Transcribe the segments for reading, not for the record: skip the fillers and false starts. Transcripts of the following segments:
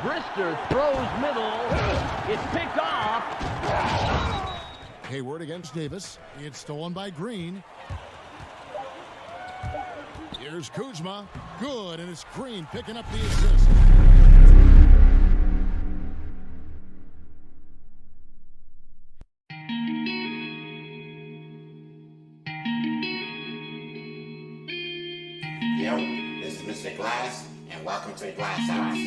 Brister throws middle. It's picked off. Hayward against Davis. It's stolen by Green. Here's Kuzma. Good, and it's Green picking up the assist. Yo, this is Mr. Glass, and welcome to the Glass House.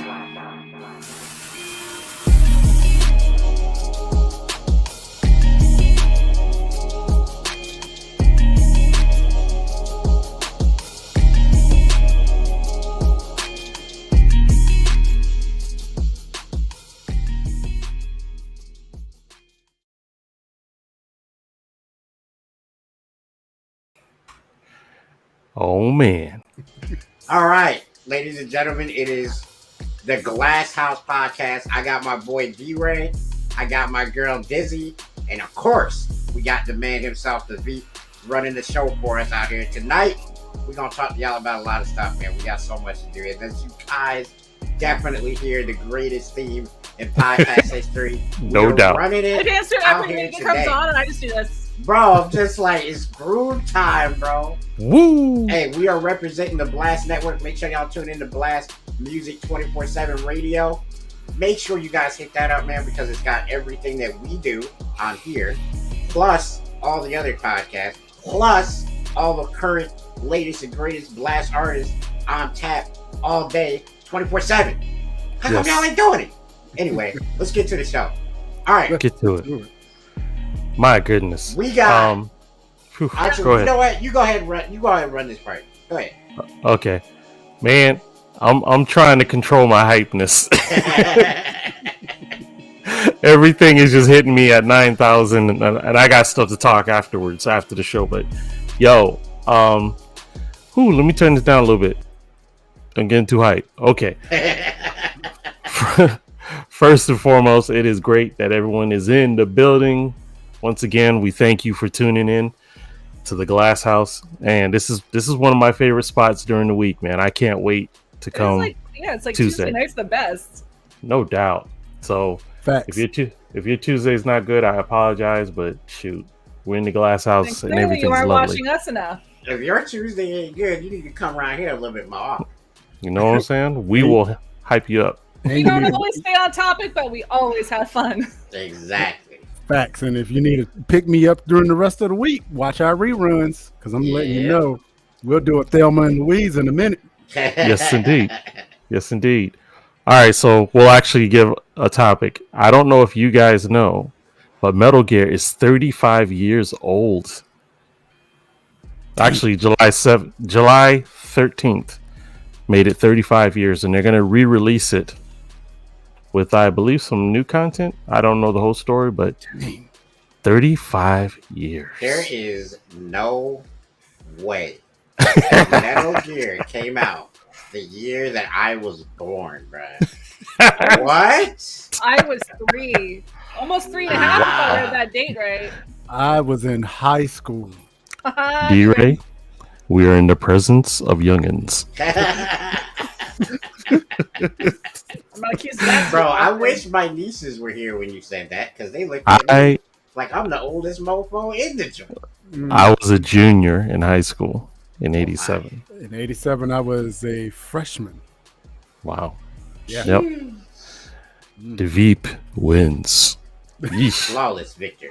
Oh, man. All right, ladies and gentlemen, it is the Glass House Podcast. I got my boy D-Ray. I got my girl Dizzy. And of course, we got the man himself, the V, running the show for us out here. Tonight, we're going to talk to y'all about a lot of stuff, man. We got so much to do. And as you guys definitely hear the greatest theme in podcast history. No doubt. Running it I dance to out everything here that comes today. on, and I just do this. Bro, I'm just like, it's groove time, bro. Woo! Hey, we are representing the Blast Network. Make sure y'all tune in to Blast Music 24/7 Radio. Make sure you guys hit that up, man, because it's got everything that we do on here, plus all the other podcasts, plus all the current, latest, and greatest Blast artists on tap all day, 24/7. How come Yes. y'all ain't doing it? Anyway, let's get to the show. All right, Get to it. My goodness. we got. Whew, Actually, go you ahead. know what? You go ahead and run. You go ahead and run this part. Go ahead. Okay. Man, I'm trying to control my hypeness. Everything is just hitting me at 9,000, and I got stuff to talk afterwards, after the show. But, yo, let me turn this down a little bit. I'm getting too hyped. Okay. First and foremost, it is great that everyone is in the building. Once again, we thank you for tuning in to the Glass House, and this is one of my favorite spots during the week, man. I can't wait to come. It's like Tuesday. Tuesday night's the best. No doubt. So Facts. if your Tuesday's not good, I apologize, but shoot, we're in the Glass House and Clearly, everything's you aren't lovely. watching us enough. If your Tuesday ain't good, you need to come around here a little bit more often. You know what I'm saying? We will hype you up. We don't always stay on topic, but we always have fun. Exactly. Facts. And if you need to pick me up during the rest of the week, watch our reruns, because I'm letting you know we'll do a Thelma and Louise in a minute. Yes, indeed. Yes, indeed. All right, so we'll actually give a topic. I don't know if you guys know, but Metal Gear is 35 years old. Actually, July 13th made it 35 years, and they're going to re-release it with, I believe, some new content. I don't know the whole story, but 35 years. There is no way Metal Gear came out the year that I was born, bruh. What? I was 3, almost 3.5 if I read that date right. I was in high school. D-Ray, we are in the presence of youngins. I'm not accused of that. Bro, I wish my nieces were here when you said that, because they looked at me I like I'm the oldest mofo in the joint. I was a junior in high school in 87. In 87, I was a freshman. Wow. Yeah. Yep. The Veep wins. Yeesh. Flawless victory.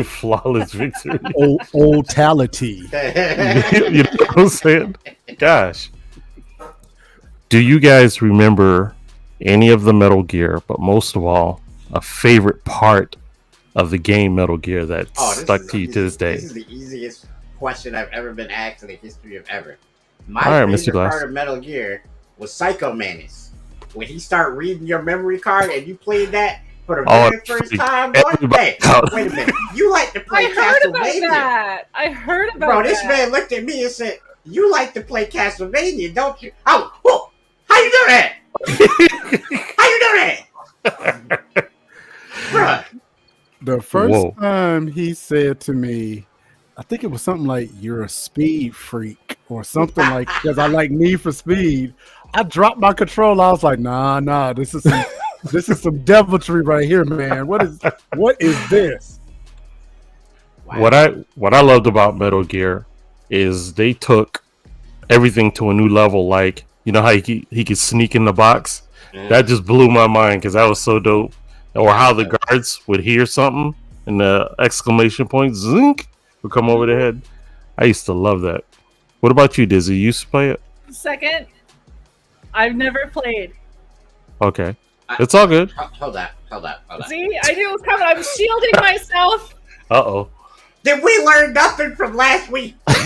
Flawless victory. Oldtality. You know what I'm saying? Gosh. Do you guys remember any of the Metal Gear, but most of all, a favorite part of the game Metal Gear that stuck to you to this day? This is the easiest question I've ever been asked in the history of ever. My All right, Mr. favorite Glass. part of Metal Gear was Psycho Manus. When he started reading your memory card and you played that for the very first time, boy, hey, wait a minute. You like to play I heard about Castlevania. that. I heard about Bro, that. this man looked at me and said, you like to play Castlevania, don't you? Oh, whoa, how you do that? How you do that? Bruh. The first Whoa. time he said to me, I think it was something like, "You're a speed freak," or something like, because I like Need for Speed. I dropped my controller. I was like, nah, this is some This is some deviltry right here, man. What is this? Wow. What I loved about Metal Gear is they took everything to a new level. Like, you know how he could sneak in the box? That just blew my mind because that was so dope. Or how the guards would hear something and the exclamation point zink would come over their head. I used to love that. What about you, Dizzy? You used to play it? Second, I've never played. Okay. It's all good. Hold up. See, I knew it was coming. I was shielding myself. Uh-oh. Did we learn nothing from last week? And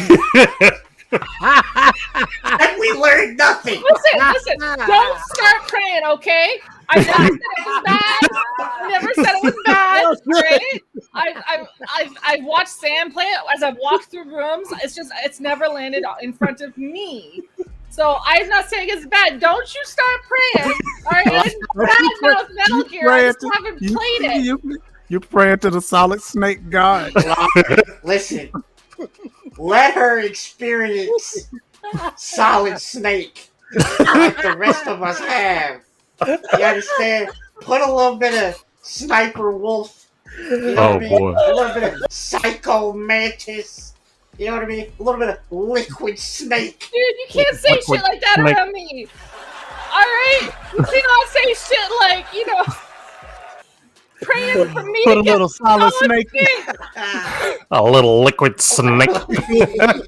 we learned nothing. Listen, don't start praying, okay? I never said it was bad. I never said it was bad, right? I've watched Sam play it as I've walked through rooms. It's never landed in front of me. So I'm not saying it's bad. Don't you start praying. All right, it's bad mouth Metal Gear. I just haven't played it. You're praying to the Solid Snake God. Listen, let her experience Solid Snake like the rest of us have. You understand? Put a little bit of Sniper Wolf. You know what I mean? Boy. A little bit of Psycho Mantis. You know what I mean? A little bit of Liquid Snake. Dude, you can't say shit like that around me. All right? You cannot say shit like, praying for me Put to a get little Solid Snake. A little liquid snake. You cannot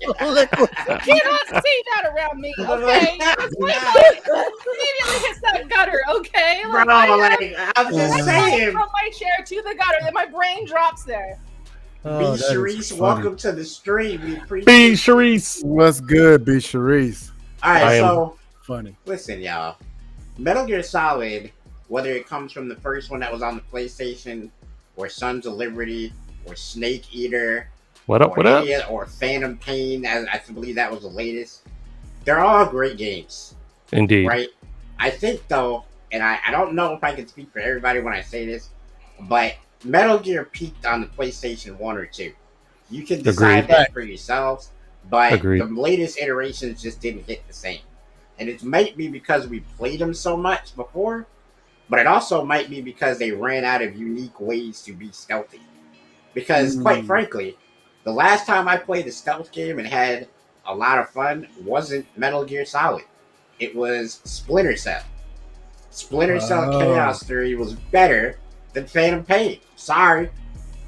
say that around me, okay? Because my mind immediately hits that gutter, okay? Bro, I'm just saying. From my chair to the gutter, then my brain drops there. B. that is Sharice, funny. welcome to the stream. We appreciate B. Sharice. What's good, B. Sharice? All right, so Funny. listen, y'all. Metal Gear Solid, whether it comes from the first one that was on the PlayStation, or Sons of Liberty, or Snake Eater, What up? or Phantom Pain, as I believe that was the latest. They're all great games, Indeed. right? I think though, and I don't know if I can speak for everybody when I say this, but Metal Gear peaked on the PlayStation 1 or 2. You can decide that for yourselves, but Agreed. the latest iterations just didn't hit the same. And it might be because we played them so much before, but it also might be because they ran out of unique ways to be stealthy. Because, quite frankly, the last time I played a stealth game and had a lot of fun wasn't Metal Gear Solid. It was Splinter Cell. Splinter Cell Chaos Theory was better than Phantom Pain. Sorry.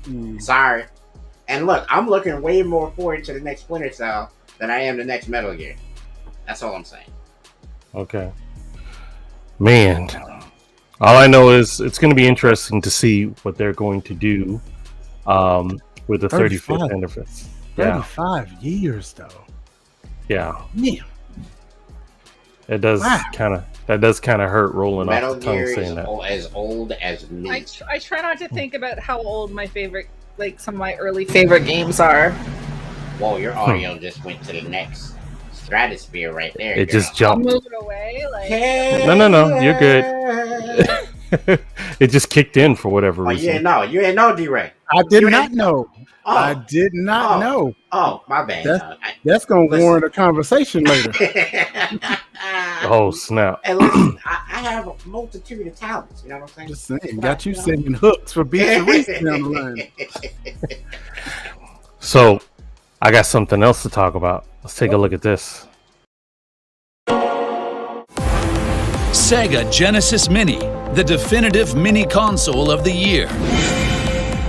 And look, I'm looking way more forward to the next Splinter Cell than I am the next Metal Gear. That's all I'm saying. Okay. Man. All I know is it's going to be interesting to see what they're going to do with the 35th anniversary. Yeah. 35 years, though. Yeah. Yeah. It does kind of hurt rolling Metal off the tongue Gear is saying that. as old as me. I try not to think about how old my favorite, some of my early favorite games are. Whoa, your audio just went to the next stratosphere right there. It girl. just jumped. Move it away, like. No, you're good. It just kicked in for whatever Oh, reason. you ain't know, D-Ray. I did not know. Oh. I did not know. Oh, my bad. That's going to warrant a conversation later. Oh, snap. And listen, I have a multitude of talents. You know what I'm saying? Just saying. Got you sending hooks for B. Sharice down the line. So, I got something else to talk about. Let's take a look at this. Sega Genesis Mini, the definitive mini console of the year.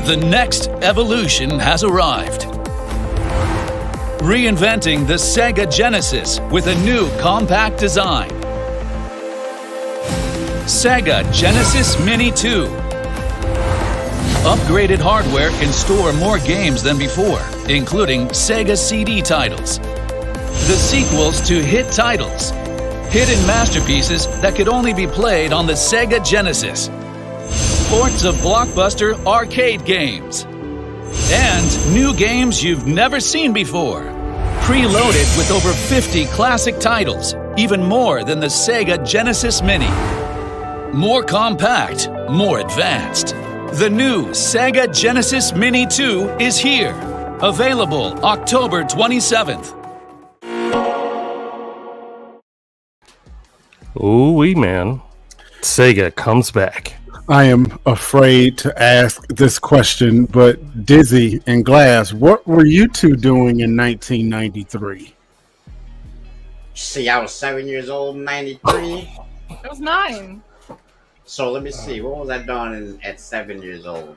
The next evolution has arrived. Reinventing the Sega Genesis with a new compact design. Sega Genesis Mini 2. Upgraded hardware can store more games than before, including Sega CD titles, the sequels to hit titles, hidden masterpieces that could only be played on the Sega Genesis, ports of blockbuster arcade games, and new games you've never seen before. Preloaded with over 50 classic titles, even more than the Sega Genesis Mini. More compact, more advanced. The new Sega Genesis Mini 2 is here. Available October 27th. Ooh-wee, man. Sega comes back. I am afraid to ask this question, but Dizzy and Glass, what were you two doing in 1993? See, I was 7 years old in 93. It was 9. So let me see. What was I doing at 7 years old?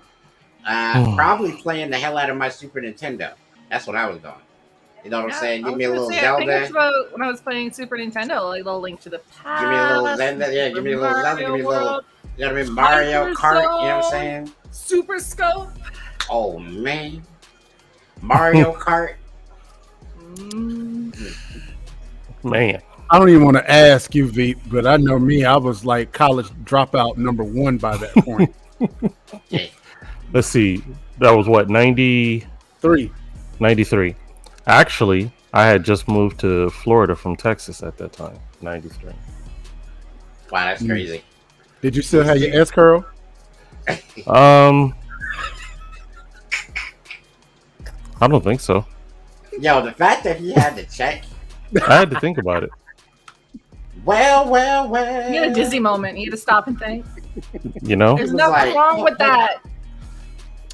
Probably playing the hell out of my Super Nintendo. That's what I was doing. You know what I'm saying? Give me a little Zelda. I think it's about when I was playing Super Nintendo, like a little Link to the Past. Give me a little Zelda. Yeah, give me a little Zelda. Give me a little. You know what I mean? Mario Kart. You know what I'm saying? Super Scope. Oh man, Mario Kart. Man. I don't even want to ask you, Veep, but I know me. I was like college dropout number 1 by that point. Yeah. Let's see. That was what, 93? Actually, I had just moved to Florida from Texas at that time. 93. Wow, that's crazy. Did you still have your S curl? I don't think so. Yo, the fact that he had to check. I had to think about it. Well. He had a dizzy moment. He had to stop and think. You know? There's was nothing like, wrong with that.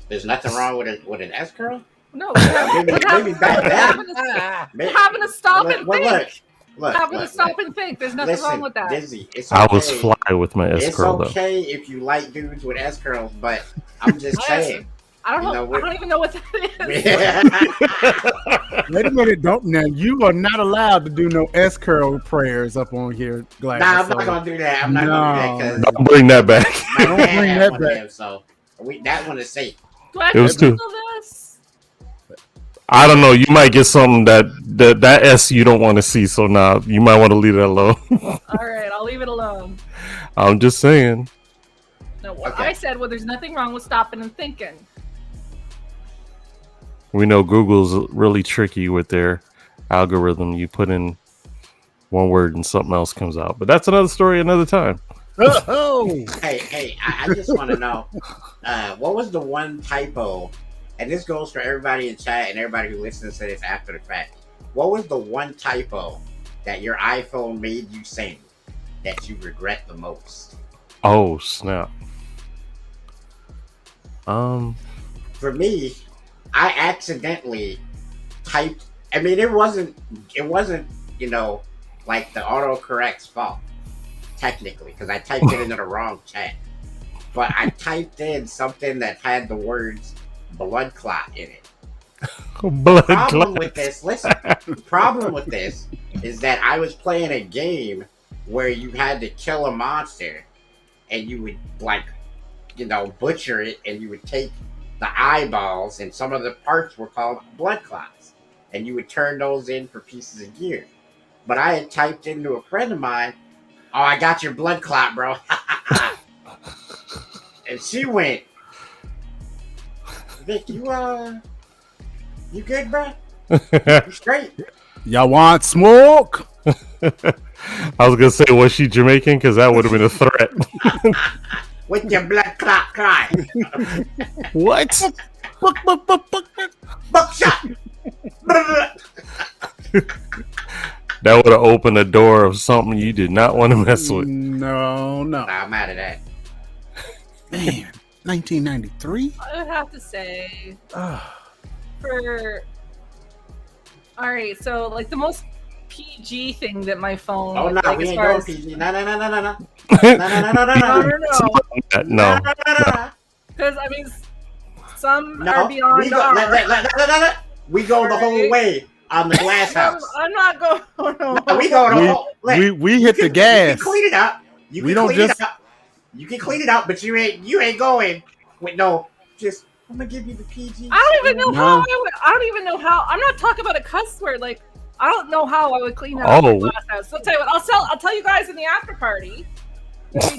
There's nothing wrong with an S curl. No, Maybe back then. having to stop and think. Look, Having to stop and think. There's nothing wrong with that. Dizzy, it's okay. I was fly with my S It's curl okay if you like dudes with S curls, but I'm just saying. I don't know. I don't even know what that is. Wait a minute, don't now. You are not allowed to do no S curl prayers up on here, Glass. Nah, I'm not gonna do that. I'm not gonna do that Don't bring that back. because Don't bring that back. So that one is safe. Do I It was have to too- do this? I don't know. You might get something that S you don't want to see. So now you might want to leave that alone. All right, I'll leave it alone. I'm just saying. No, what Okay. I said, well, there's nothing wrong with stopping and thinking. We know Google's really tricky with their algorithm. You put in one word and something else comes out. But that's another story another time. Oh, Hey, I just want to know what was the one typo, and this goes for everybody in chat and everybody who listens to this after the fact. What was the one typo that your iPhone made you sing that you regret the most? Oh snap! For me, I accidentally typed. I mean, it wasn't like the autocorrect's fault technically because I typed it into the wrong chat. But I typed in something that had the words blood clot in it. Blood Problem clot. with this, listen. The problem with this is that I was playing a game where you had to kill a monster, and you would butcher it, and you would take the eyeballs, and some of the parts were called blood clots, and you would turn those in for pieces of gear. But I had typed into a friend of mine, "Oh, I got your blood clot, bro," and she went, "Vic, you good, bro? You straight?" y'all want smoke? I was gonna say, was she Jamaican? Because that would have been a threat. With your blood clot cry. What? Buckshot. That would have opened a door of something you did not want to mess with. No. Nah, I'm out of that. Man, 1993? I would have to say for all right, so like the most PG thing that my phone. Oh no, like, we as ain't far going as- PG. No. No. No. Because I mean, some are beyond we go. our. We go the whole way on the glass house. I'm not going. No, we go the whole. We hit the gas. You can clean it up. We don't just- You can clean it up, but you ain't going with no. Just I'm gonna give you the PG. I don't even know No. how. I don't even know how. I'm not talking about a cuss word. Like I don't know how I would clean that Oh. up in the glass house. So I'll tell you what. I'll tell you guys in the after party.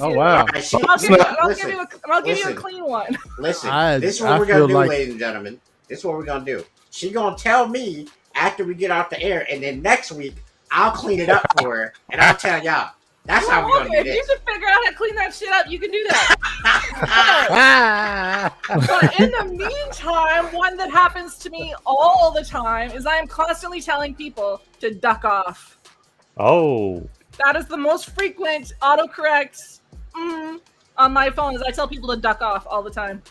Oh wow. Alright, she- I'll give you a listen. clean one. Listen, I- this is I what we're gonna feel do, like- ladies and gentlemen. This is what we're gonna do. She gonna tell me after we get off the air, and then next week I'll clean it up for her, and I'll tell y'all. That's how we're Well, gonna okay, do if you this. can figure out how to clean that shit up, you can do that. But in the meantime, one that happens to me all the time is I am constantly telling people to duck off. Oh. That is the most frequent autocorrect on my phone is I tell people to duck off all the time.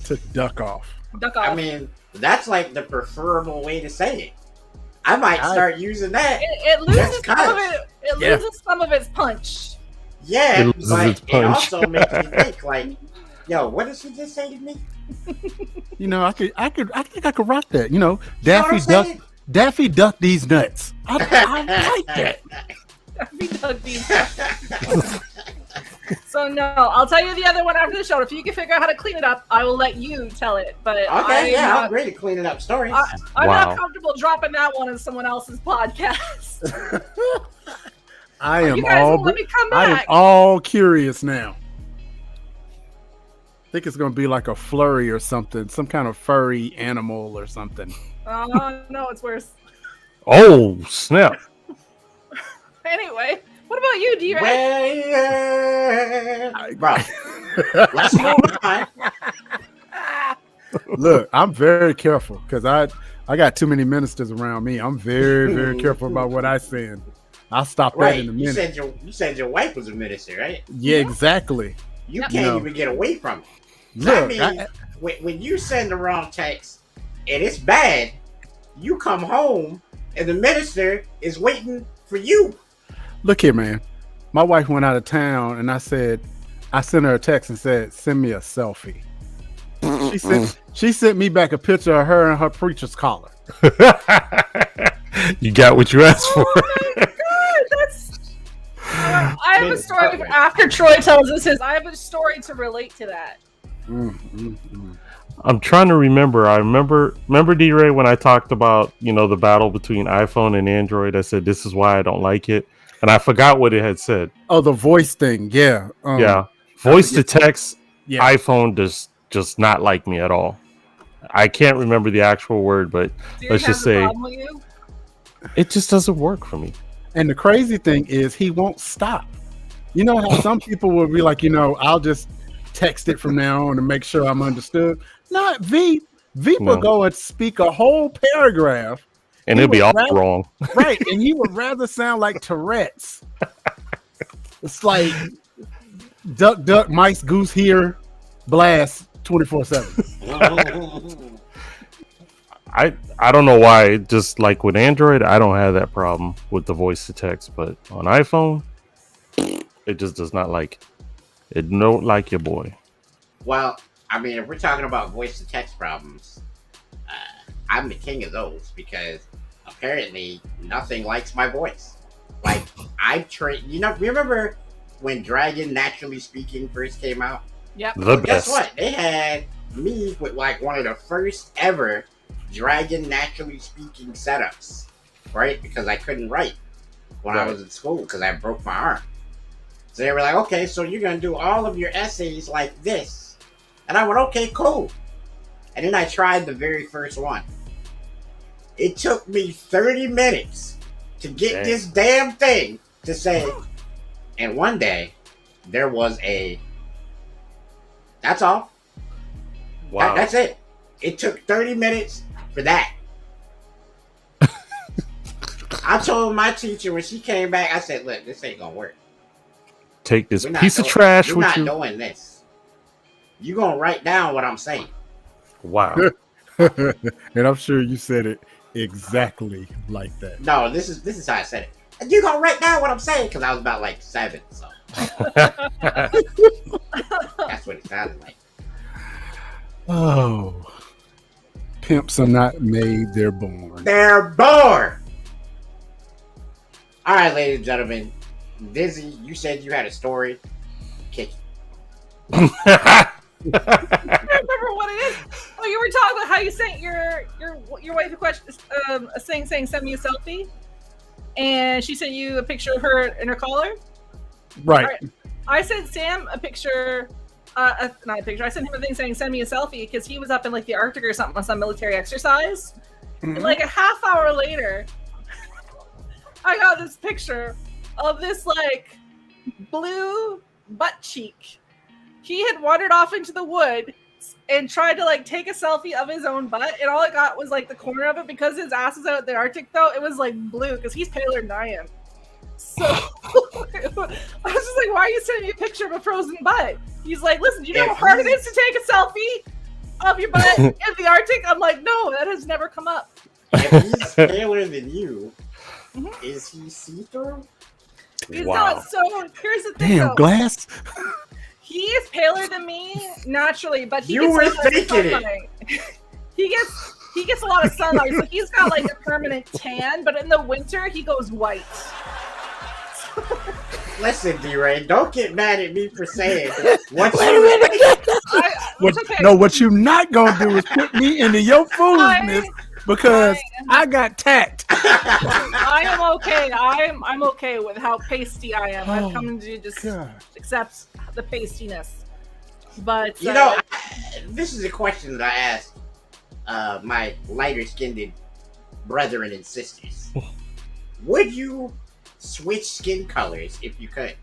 To duck off. Duck off. I mean, that's like the preferable way to say it. I might start using that. It loses That's some of it. It Yeah. loses some of its punch. Yeah, It loses but its it punch. also makes me think like, yo, what did she just say to me? You know, I think I could rock that. You know, You know what Daffy I'm Duck. saying? Daffy Duck these nuts. I like that. Daffy Duck beans. So no, I'll tell you the other one after the show. If you can figure out how to clean it up, I will let you tell it. But Okay, yeah, I'm great at cleaning up stories. I'm Wow. not comfortable dropping that one in someone else's podcast. I am You guys all won't let me come I am back. all curious now. I think it's gonna be like a flurry or something, some kind of furry animal or something. Oh no, it's worse. Oh snap! Anyway, what about you, D-Ray? Well, bro, let's move on. Look, I'm very careful because I got too many ministers around me. I'm very, very careful about what I send. I'll stop that Right, in a you minute. said your wife was a minister, right? Yeah, exactly. You Yep. can't No. even get away from it. Look, That means when you send the wrong text and it's bad, you come home and the minister is waiting for you. look here, man. My wife went out of town, and I sent her a text and said, "Send me a selfie." She sent me back a picture of her in her preacher's collar. You got what you asked for. Oh my god, that's. I have a story after Troy tells us his. I have a story to relate to that. I'm trying to remember. I remember D-Ray when I talked about, the battle between iPhone and Android. I said this is why I don't like it, and I forgot what it had said. Oh, the voice thing. Yeah. Yeah, voice to text. Yeah. iPhone does just not like me at all. I can't remember the actual word, but Dude let's has just a say problem with you? it just doesn't work for me. And the crazy thing is, he won't stop. You know how some people will be like, I'll just text it from now on to make sure I'm understood. Not V will No. go and speak a whole paragraph, And He it'll be would all rather- wrong. right? And he would rather sound like Tourette's. It's like duck, duck, mice, goose here, blast 24/7. I don't know why. Just like with Android, I don't have that problem with the voice to text, but on iPhone, it just does not like it. Don't like your boy. Well, I mean, if we're talking about voice to text problems, I'm the king of those because apparently nothing likes my voice. Like remember when Dragon Naturally Speaking first came out? Yep. The Well, best. guess what? They had me with like one of the first ever Dragon Naturally Speaking setups, right? Because I couldn't write when I Right. was in school because I broke my arm. So they were like, okay, so you're going to do all of your essays like this. And I went, okay, cool. And then I tried the very first one. It took me 30 minutes to get Dang. this damn thing to say, and one day there was a, that's all. Wow. That's it. It took 30 minutes for that. I told my teacher when she came back, I said, look, this ain't going to work. Take this We're not piece of doing- trash we're with not you. doing this. You're going to write down what I'm saying. Wow. And I'm sure you said it exactly like that. No, this is how I said it. And you're going to write down what I'm saying because I was about like 7. So that's what it sounded like. Oh, pimps are not made; they're born. They're bored. All right, ladies and gentlemen. Dizzy, you said you had a story. Kick it. I remember what it is. Oh, you were talking about how you sent your wife a question, a thing saying send me a selfie, and she sent you a picture of her in her collar. Right. All right. I sent Sam a picture, not a picture. I sent him a thing saying send me a selfie because he was up in like the Arctic or something on some military exercise. And like a half hour later, I got this picture of this like blue butt cheek. He had wandered off into the wood and tried to like take a selfie of his own butt, and all I got was like the corner of it because his ass is out in the Arctic though. It was like blue because he's paler than I am. So I was just like why are you sending me a picture of a frozen butt? He's like, listen, do you know how hard it is to take a selfie of your butt in the Arctic? I'm like, no, that has never come up. If he's paler than you, is he see-through? He's Wow. not. So here's the thing, Damn, though. Glass. He is paler than me naturally, but he You gets were a lot of thinking it. sunlight. he gets a lot of sunlight, so he's got like a permanent tan. But in the winter, he goes white. Listen, D-Ray, don't get mad at me for saying what you What, It's okay. No, what you not gonna do is put me into your foolishness because I got tact. I am okay. I'm okay with how pasty I am. I've come to just God. accept the pastiness. But You know, this is a question that I asked my lighter-skinned brethren and sisters. Would you switch skin colors if you could?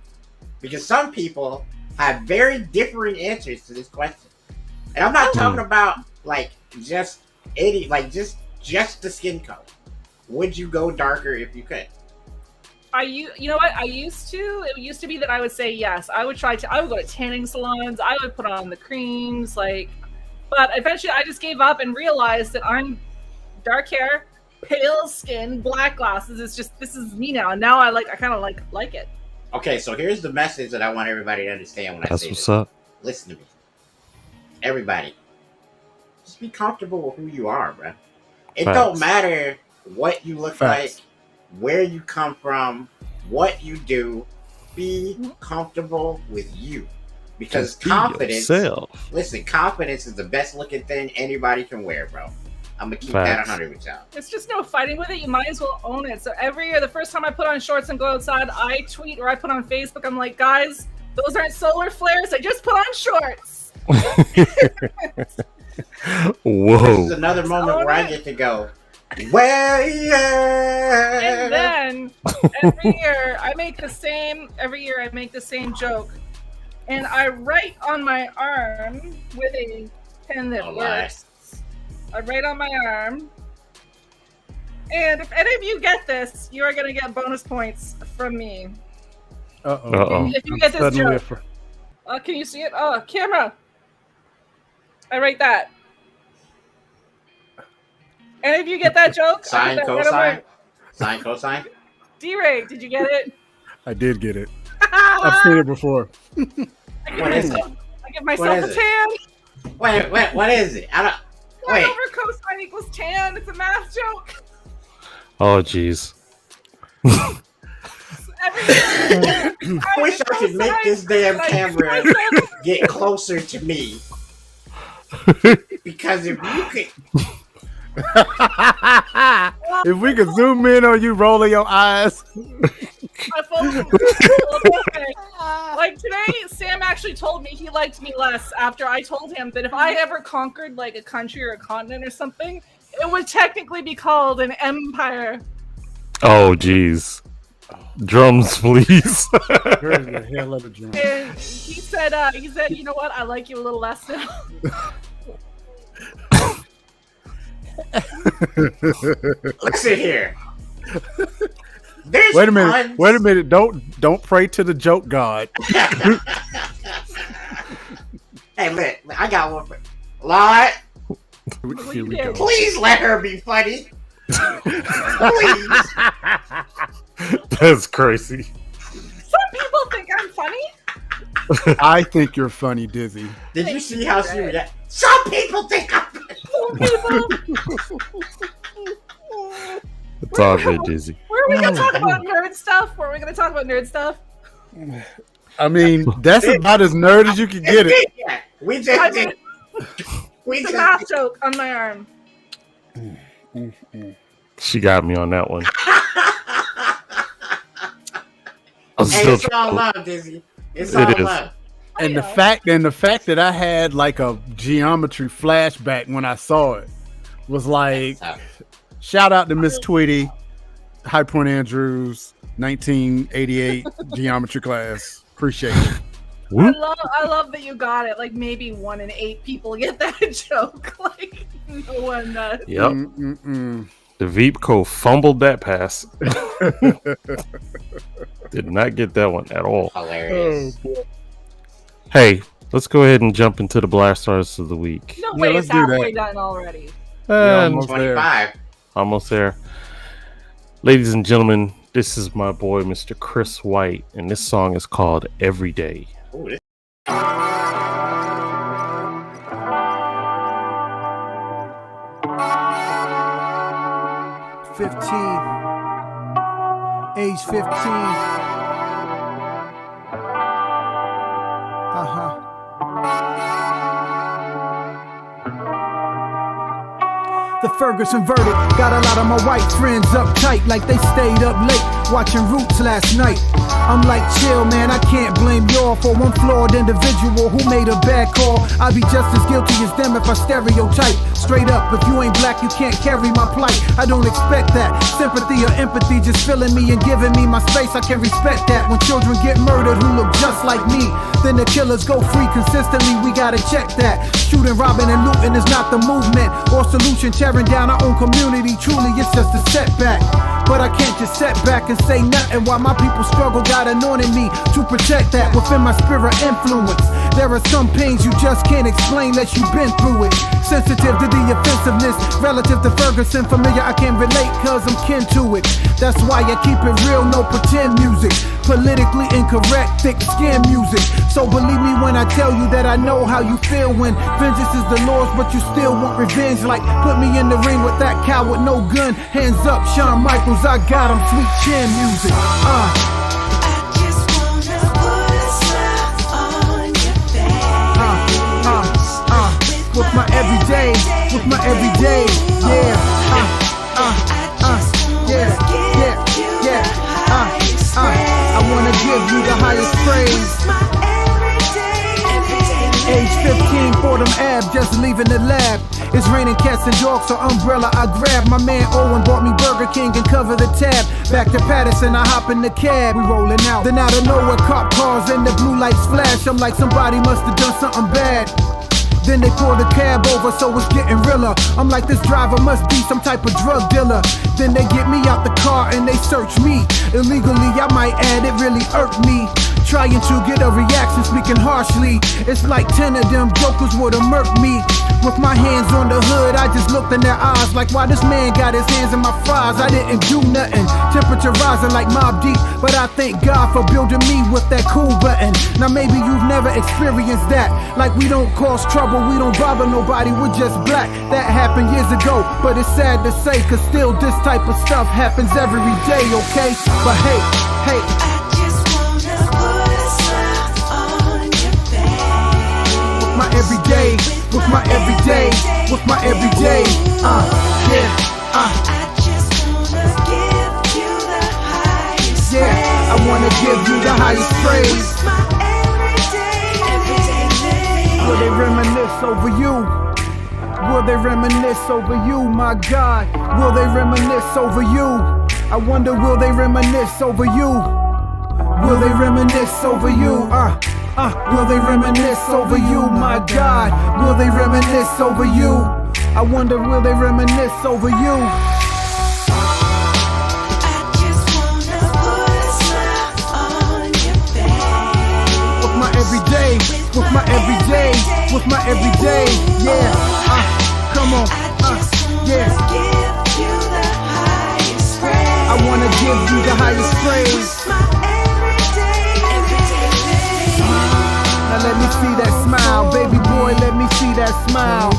Because some people have very different answers to this question. And I'm not talking about like just any, like just the skin color. Would you go darker if you could? you know what? It used to be that I would say yes. I would go to tanning salons. I would put on the creams, but eventually I just gave up and realized that I'm dark hair, pale skin, black glasses. This is me now. And now I kind of like it. Okay, so here's the message that I want everybody to understand when I That's say what's this. up. Listen to me. Everybody, just be comfortable with who you are, bro. It Facts. don't matter what you look Facts. like, where you come from, what you do. Be comfortable with you. Because Just be confidence, yourself. listen, confidence is the best looking thing anybody can wear, bro. I'm going to keep that Facts. 100 with y'all. It's just no fighting with it. You might as well own it. So every year, the first time I put on shorts and go outside, I tweet or I put on Facebook, I'm like, guys, those aren't solar flares. I just put on shorts. Whoa. This is another moment where I get to go, well, yeah. And then every year I make the same joke. And I write on my arm with a pen that Oh, lie. works. I write on my arm. And if any of you get this, you are going to get bonus points from me. Uh-oh. If you get this Suddenly joke. Can you see it? Oh, camera. I write that. Any of you get that joke? Sine, cosine? Sine, cosine? D-Ray, did you get it? I did get it. I've seen it before. What is it? I give myself is a it? tan. Wait, what is it? I don't. 1 Wait. over cosine equals tan. It's a math joke. Oh, jeez. Every I wish I could make this damn camera get closer to me. Because if you could. If we could zoom in on you rolling your eyes. Like today, Sam actually told me he liked me less after I told him that if I ever conquered like a country or a continent or something, it would technically be called an empire. Oh, jeez. Drums, please. Where's the hell of the drum? And he said, you know what? I like you a little less now. Listen here. There's Wait a minute. Don't pray to the joke god. Hey, look, I got one for Lord. Here we go. Please let her be funny. Please. That's crazy. Some people think I'm funny. I think you're funny, Dizzy. Did you see how she reacted? Some people think I'm funny. Some people. It's all good, Dizzy. Were we gonna talk about nerd stuff? I mean, that's about as nerd as you can get it. Yeah, we just I did. We It's a just math joke on my arm. She got me on that one. I'm Hey, still it's all trying. love, Dizzy. It's It all is. love. And the fact that I had like a geometry flashback when I saw it was like, shout out to Miss Tweety, High Point Andrews, 1988 geometry class. Appreciate it. I love that you got it. Like maybe 1 in 8 people get that joke. Like no one does. Yep. Mm-mm-mm. The Veepco fumbled that pass. Did not get that one at all. Hilarious. Hey, let's go ahead and jump into the Blast Artist of the Week. No Yeah, way, let's it's do halfway that. done already. almost there. 25. Almost there. Ladies and gentlemen, this is my boy, Mr. Chris White, and this song is called Every Day. Ooh, this 15, age 15. The Ferguson verdict got a lot of my white friends uptight, like they stayed up late watching Roots last night. I'm like, chill, man, I can't blame y'all for one flawed individual who made a bad call. I'd be just as guilty as them if I stereotype. Straight up, if you ain't black, you can't carry my plight. I don't expect that. Sympathy or empathy just filling me and giving me my space. I can respect that. When children get murdered who look just like me, then the killers go free consistently. We gotta check that. Shooting, robbing, and looting is not the movement or solution. Tearing down our own community, truly it's just a setback. But I can't just sit back and say nothing while my people struggle. God anointed me to protect that within my spirit influence. There are some pains you just can't explain unless you've been through it. Sensitive to the offensiveness relative to Ferguson. Familiar, I can relate cause I'm kin to it. That's why I keep it real, no pretend music. Politically incorrect, thick skin music. So believe me when I tell you that I know how you feel when vengeance is the Lord's, but you still want revenge. Like put me in the ring with that cow with no gun. Hands up, Shawn Michaels, I got him. Sweet chin music. With my everyday, yeah. I wanna give you the highest praise. Age 15, Fordham Ave, just leaving the lab. It's raining cats and dogs, so umbrella I grab. My man Owen bought me Burger King and cover the tab. Back to Patterson, I hop in the cab. We rolling out. Then out of nowhere, cop cars and the blue lights flash. I'm like, somebody must have done something bad. Then they pull the cab over, so it's getting realer. I'm like, this driver must be some type of drug dealer. Then they get me out the car and they search me. Illegally, I might add, it really irked me. Trying to get a reaction, speaking harshly. It's like 10 of them jokers would've murked me. With my hands on the hood, I just looked in their eyes like, why this man got his hands in my fries? I didn't do nothing. Temperature rising like Mob Deep, but I thank God for building me with that cool button. Now maybe you've never experienced that. Like we don't cause trouble, we don't bother nobody, we're just black. That happened years ago, but it's sad to say, cause still this type of stuff happens every day, okay? But hey, my everyday, with my everyday, with my everyday, yeah, I wanna give you the highest praise. Will they reminisce over you? Will they reminisce over you, my God? Will they reminisce over you? I wonder, will they reminisce over you? Will they reminisce over you? Will they reminisce over you, my God? Will they reminisce over you? I wonder, will they reminisce over you? With my everyday, with my everyday, with my everyday, yeah. Come on, yeah. I wanna give you the highest praise. Now let me see that smile, baby boy, let me see that smile.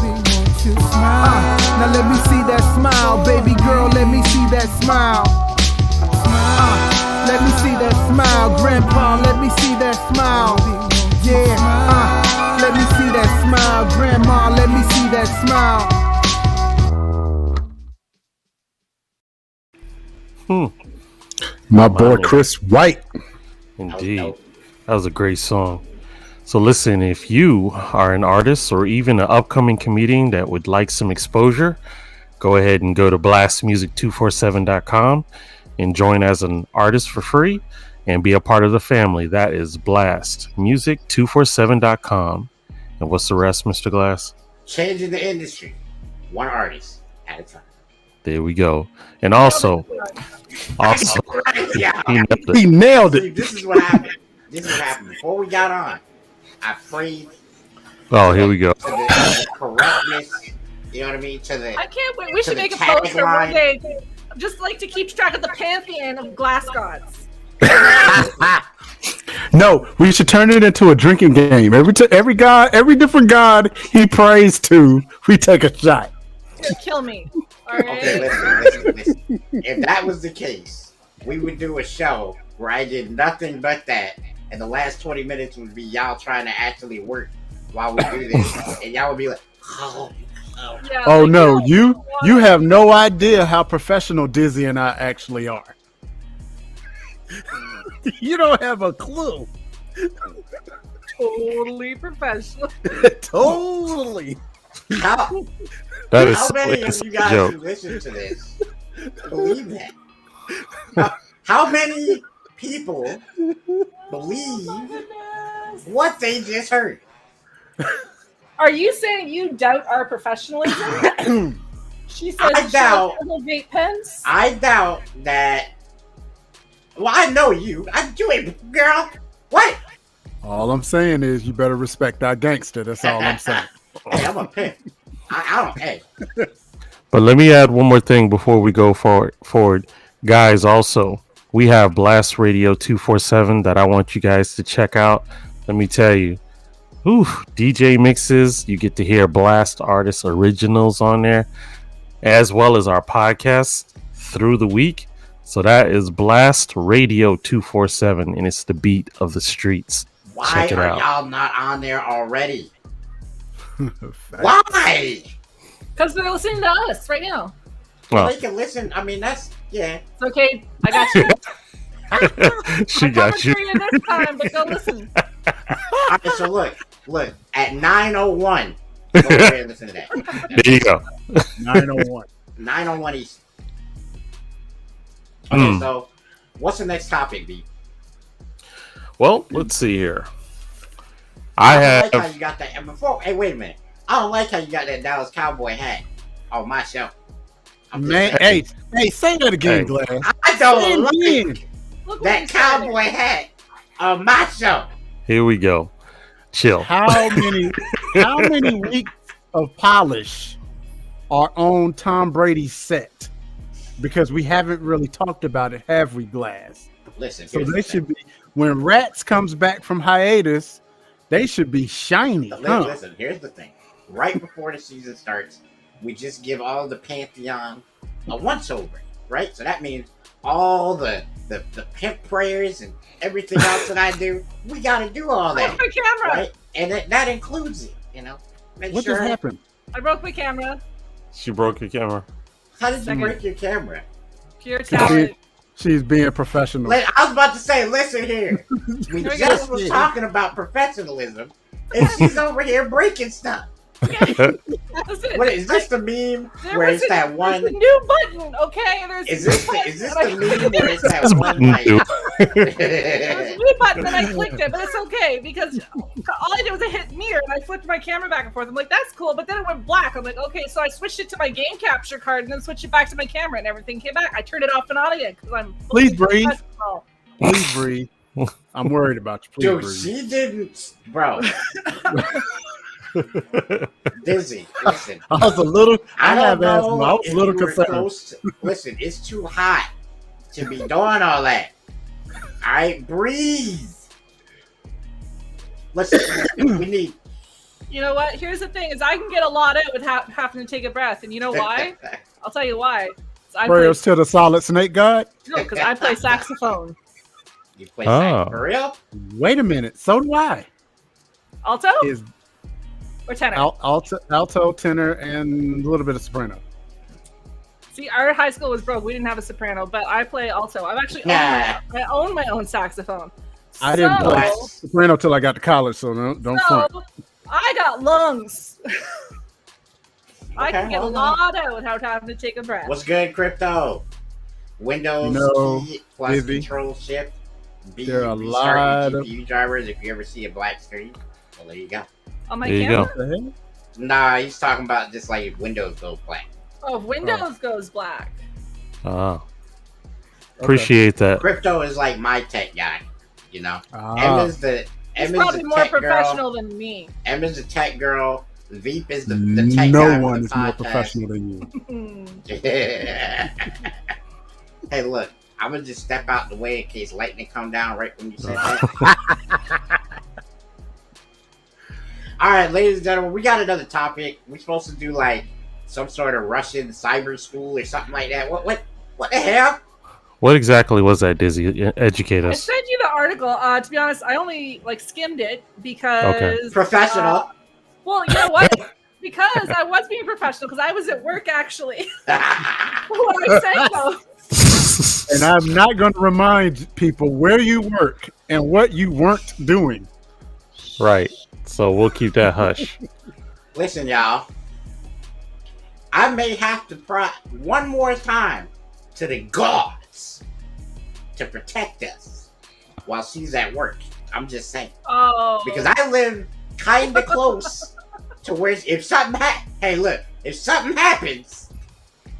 Now let me see that smile, baby girl, let me see that smile. Let me see that smile, grandpa, let me see that smile. Yeah, let me see that smile, grandma, let me see that smile. My boy Chris White. Indeed. That was a great song. So listen, if you are an artist or even an upcoming comedian that would like some exposure, go ahead and go to blastmusic247.com and join as an artist for free and be a part of the family. That is blastmusic247.com. And what's the rest, Mr. Glass? Changing the industry, one artist at a time. There we go. And also, Yeah. He nailed See, it. this is what happened. This is what happened. Before we got on, I prayed oh, here we go. to the correctness. You know what I mean? To the I can't wait. We To should the make a poster tagline. one day, just like to keep track of the pantheon of glass gods. No, we should turn it into a drinking game. Every different god he prays to, we take a shot. Here, kill me. All right. Okay, listen. If that was the case, we would do a show where I did nothing but that, and the last 20 minutes would be y'all trying to actually work while we do this, and y'all would be like, oh. Yeah, Oh like, no, you you have no idea how professional Dizzy and I actually are. You don't have a clue. totally professional. Totally. How, That is how so many of you inside guys joke. who listen to this believe that? How many people believe what they just heard? Are you saying you doubt our professionalism? She says I doubt- vape pens. I doubt that. Well, I know you. I do it, girl. What? All I'm saying is you better respect our gangster. That's all I'm saying. Hey, I'm a pimp. I don't. Hey, But let me add one more thing before we go forward. Guys, also, we have Blast Radio 247 that I want you guys to check out. Let me tell you. DJ mixes. You get to hear Blast artist originals on there, as well as our podcast through the week. So that is Blast Radio 247, and it's the beat of the streets. why Check it are out. y'all not on there already? Why? Because they're listening to us right now. Oh, They can listen. I mean, that's yeah. It's okay. I got you. she I'm got coming you. for you this time, but go listen. All right, so look at 9:01. Go ahead and listen to that. There you go. 901. 9:01 East. Okay, Mm. so what's the next topic, B? Well, let's see here. I don't like how have. you got that. And before, hey, wait a minute. I don't like how you got that Dallas Cowboy hat on my show. I'm just Man, saying. hey, say that again, Hey. Glass. I Say don't it like again. Look what that he said. cowboy hat on my show. Here we go. Chill. How many weeks of polish are on Tom Brady's set? Because we haven't really talked about it, have we, Glass? Listen, So here's they the should be, when Rats comes back from hiatus, they should be shiny. thing. Huh? Listen, here's the thing. Right before the season starts, we just give all the Pantheon a once-over, right? So that means all the pimp prayers and everything else that I do, we got to do all I that, broke my camera. right? And that includes it, you know? Make What sure. just happened? I broke my camera. She broke your camera. How did you Second. break your camera? Pure talent. She's being professional. I was about to say, listen here. We Here we just go. was talking about professionalism, and she's over here breaking stuff. Listen, What is this the meme there where was it's that one? there's a new button, okay? There's Is a this new the, button is this that I the meme where it's that This one button, like? dude. There was a new button and I clicked it, but it's okay because all I did was I hit mirror and I flipped my camera back and forth. I'm like, that's cool, but then it went black. I'm like, okay, so I switched it to my game capture card and then switched it back to my camera and everything came back. I turned it off and on again because I'm Please breathe. professional. Please breathe. I'm worried about you. Please Dude, breathe. she didn't, bro. Dizzy, listen. I was a little. I I have don't asthma. I know was if a little you were concerned. close to, listen, it's too hot to be doing all that. All right, breathe. Listen, we need. You know what? Here's the thing: is I can get a lot out with having to take a breath, and you know why? I'll tell you why. 'Cause I play, Prayers to the solid snake god. because I play saxophone. You play Oh. sax for real? Wait a minute. So do I. Alto Is or tenor? alto, tenor, and a little bit of soprano. See, our high school was broke. We didn't have a soprano, but I play alto. I'm actually Nah. I own my own saxophone. I didn't So- play soprano till I got to college, so don't front. So I got lungs. I Okay, can get a hold on. lot out without having to take a breath. What's good, crypto? Windows No, key plus Busy. Control Shift. B, There are a restart lot of- GPU drivers. If you ever see a black screen, well, there you go. On my There you camera? What the hell? Nah, he's talking about just like if Windows go black. Oh, if Windows goes black. Ah. Appreciate that. Crypto is like my tech guy, you know. Ah. Emma's the He's Emma's probably the more tech professional girl. than me. Emma's the tech girl. Veep is the tech No guy. one with is the more podcast. professional than you. Hey, look, I'm gonna just step out the way in case lightning come down right when you say that. All right, ladies and gentlemen, we got another topic. We're supposed to do like some sort of Russian cyber school or something like that. What the hell? What exactly was that, Dizzy? Educate I us. sent you the article. To be honest, I only skimmed it because Professional. Well, you know what? Because I was being professional because I was at work actually. What I said though. And I'm not going to remind people where you work and what you weren't doing. Right. So we'll keep that hush. Listen, y'all. I may have to pray one more time to the gods to protect us while she's at work. I'm just saying. Oh. Because I live kind of close to where if something if something happens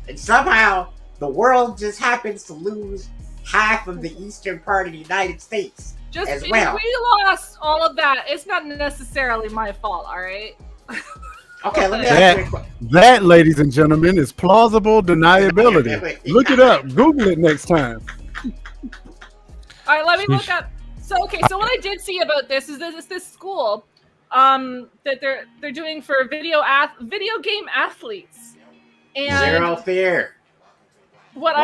and somehow the world just happens to lose half of the eastern part of the United States Just as if well. we lost all of that, it's not necessarily my fault, all right? Okay, let me ask you a question. That, ladies and gentlemen, is plausible deniability. Look it up. Google it next time. All right, let me look up. So what I did see about this is this school that they're doing for video game athletes. And Zero fear. I love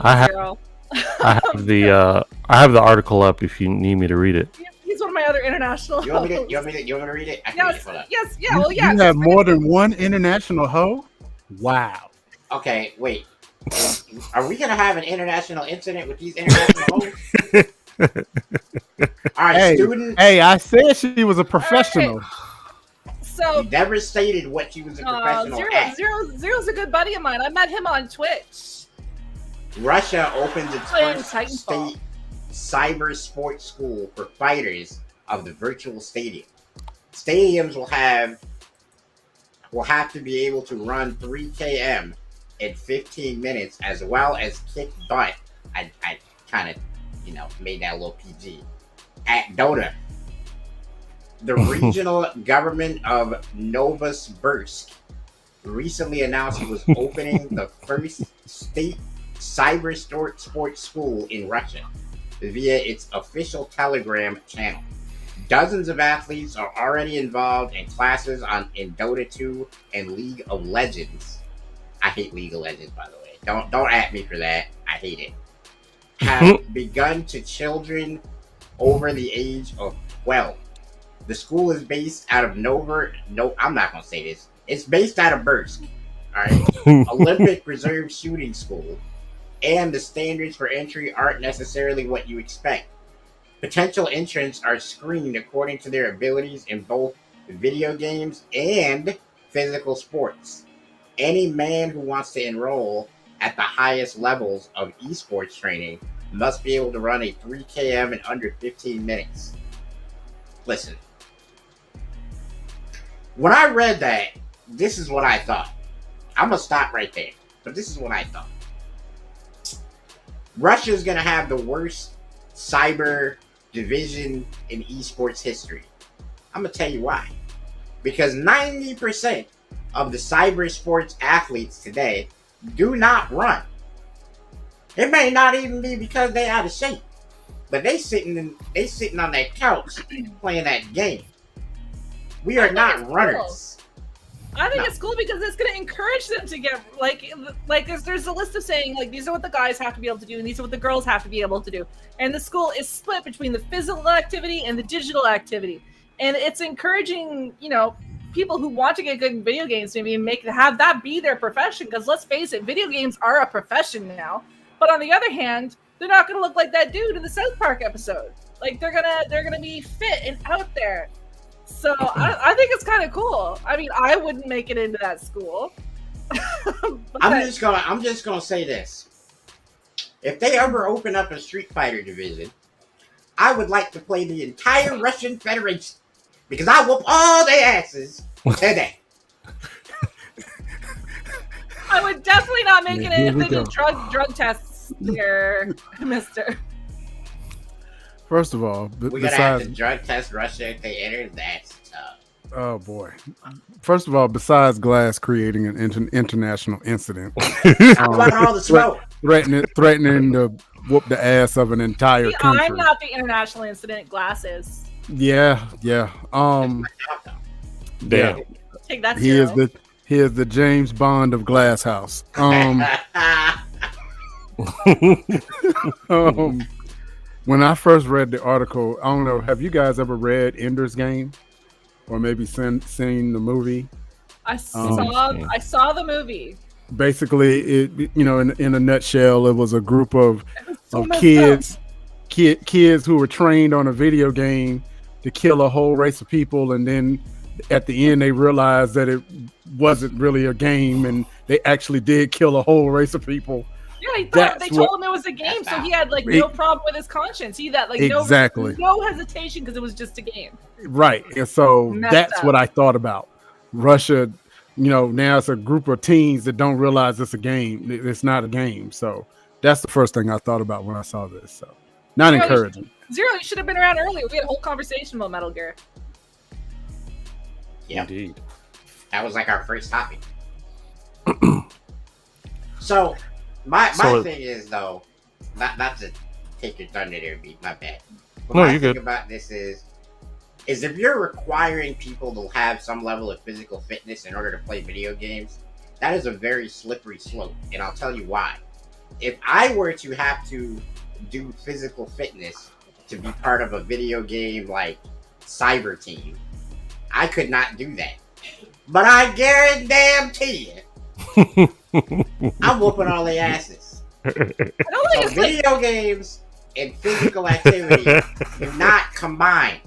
I Zero. I have the article up if you need me to read it. He's one of my other international. You want me to read it? I can read it for that. Yes, yeah, well, yeah. You have more than one international hoe? Wow. Okay, wait. Are we gonna have an international incident with these international hoes? All right, student. Hey, I said she was a professional. So You never stated what she was a professional at. Zero's a good buddy of mine. I met him on Twitch. Russia opens its Playing first Titanfall. state cyber sports school for fighters of the virtual stadium. Stadiums will have to be able to run 3 km in 15 minutes as well as kick butt. I kind of, made that a little PG. At Dota. The regional government of Novosibirsk recently announced it was opening the first state cyber sports school in Russia via its official Telegram channel. Dozens of athletes are already involved in classes in Dota 2 and League of Legends. I hate League of Legends, by the way. Don't at me for that. I hate it. Have begun to children over the age of 12. The school is based out of I'm not gonna say this. It's based out of Bursk. Alright. Olympic Reserve Shooting School. And the standards for entry aren't necessarily what you expect. Potential entrants are screened according to their abilities in both video games and physical sports. Any man who wants to enroll at the highest levels of esports training must be able to run a 3 km in under 15 minutes. Listen. When I read that, this is what I thought. I'm going to stop right there. But this is what I thought. Russia's going to have the worst cyber division in esports history. I'm going to tell you why. Because 90% of the cyber sports athletes today do not run. It may not even be because they're out of shape. But they sitting on that couch playing that game. We are not runners. I think it's cool because it's going to encourage them to get there's a list of saying these are what the guys have to be able to do and these are what the girls have to be able to do. And the school is split between the physical activity and the digital activity. And it's encouraging, people who want to get good in video games maybe have that be their profession, because let's face it, video games are a profession now. But on the other hand, they're not going to look like that dude in the South Park episode. They're gonna be fit and out there. So I think it's kind of cool. I mean, I wouldn't make it into that school. I'm just gonna say this: if they ever open up a Street Fighter division, I would like to play the entire Russian Federation because I whoop all their asses today. I would definitely not make Yeah, it here if we they did go. drug tests here, Mister. First of all, We're gonna have to besides, drug test Russia if they enter. That's tough. oh boy. First of all, besides Glass creating an international incident, How about all the smoke? threatening to whoop the ass of an entire See, country. I'm not the international incident. Glasses. Yeah. Damn. Take that. He is the James Bond of Glass House. When I first read the article, I don't know, have you guys ever read Ender's Game, or maybe seen the movie? I saw the movie. Basically, it in a nutshell, it was a group of So messed kids, kids who were trained on a video game to kill a whole race of people, and then at the end they realized that it wasn't really a game, and they actually did kill a whole race of people. Yeah, he thought That's they told him it was a game, so he had like no problem with his conscience. He had like Exactly. no hesitation because it was just a game. Right. And so Messed that's up. what I thought about. Russia, now it's a group of teens that don't realize it's a game. It's not a game. So that's the first thing I thought about when I saw this. So not Zero, encouraging. Zero, you should have been around earlier. We had a whole conversation about Metal Gear. Yeah, Indeed. that was like our first topic. So my thing is though, not to take your thunder there, B. My bad. But No, my you're thing good. about this is if you're requiring people to have some level of physical fitness in order to play video games, that is a very slippery slope, and I'll tell you why. If I were to have to do physical fitness to be part of a video game like Cyber Team, I could not do that. But I guarantee you, I'm whooping all their asses. I don't think So it's like, video games and physical activity do not combine.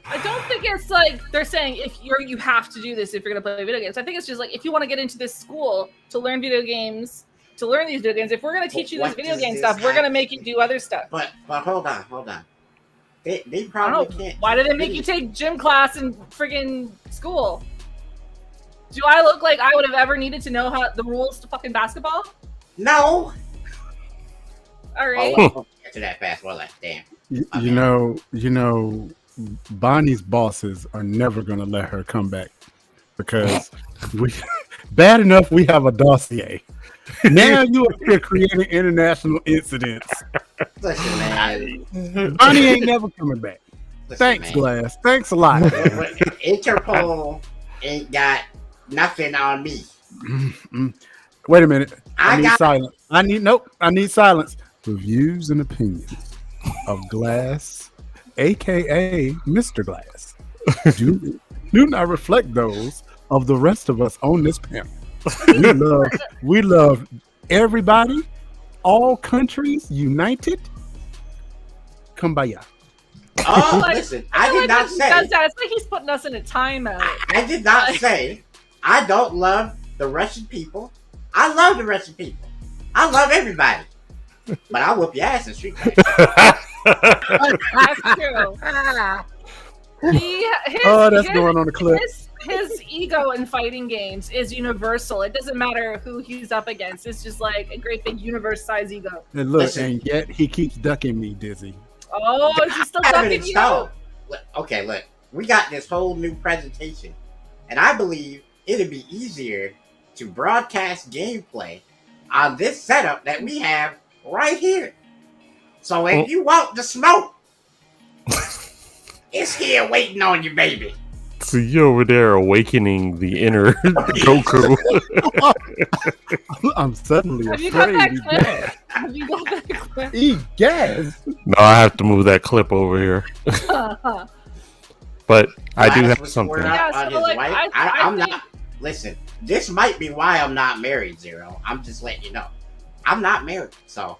I don't think it's like they're saying you have to do this if you're gonna play video games. I think it's just like if you want to get into this school to learn video games, to learn these video games, if we're gonna teach you this What video does game this stuff, we're have- gonna make you do other stuff. But hold on. They I don't probably know. can't. Why did they make you take gym class in friggin' school? Do I look like I would have ever needed to know how the rules to fucking basketball? No. All right. Oh, well, get to that fast. Well, like, damn. You know, Bonnie's bosses are never going to let her come back because bad enough we have a dossier. Now you are here creating international incidents. Listen, man. Bonnie ain't never coming back. Listen, Thanks, man. Glass. Thanks a lot. Interpol ain't got nothing on me. Wait a minute. I I need got- silence. I need silence. The views and opinions of Glass, aka Mr. Glass, do not reflect those of the rest of us on this panel. We love everybody, all countries united. Kumbaya. Oh, Like, listen, I feel did like not when he say. does that, it's like he's putting us in a timeout. I did not say I don't love the Russian people. I love the Russian people. I love everybody. But I'll whoop your ass in street fight. That's true. That's going on the clip. His ego in fighting games is universal. It doesn't matter who he's up against. It's just like a great big universe-sized ego. And look, Listen. and yet he keeps ducking me, Dizzy. Oh, is he still I haven't ducking you? installed. Okay, look, we got this whole new presentation, and I believe it'd be easier to broadcast gameplay on this setup that we have right here. So if you want the smoke, it's here waiting on you, baby. So you over there awakening the inner Goku. I'm suddenly Have you got afraid. that clip? Have you got that clip? He gassed. No, I have to move that clip over here. But I do Glass have was something. squared up Yeah, on so, his like, wife. I I'm think- not. Listen, this might be why I'm not married, Zero. I'm just letting you know. I'm not married, so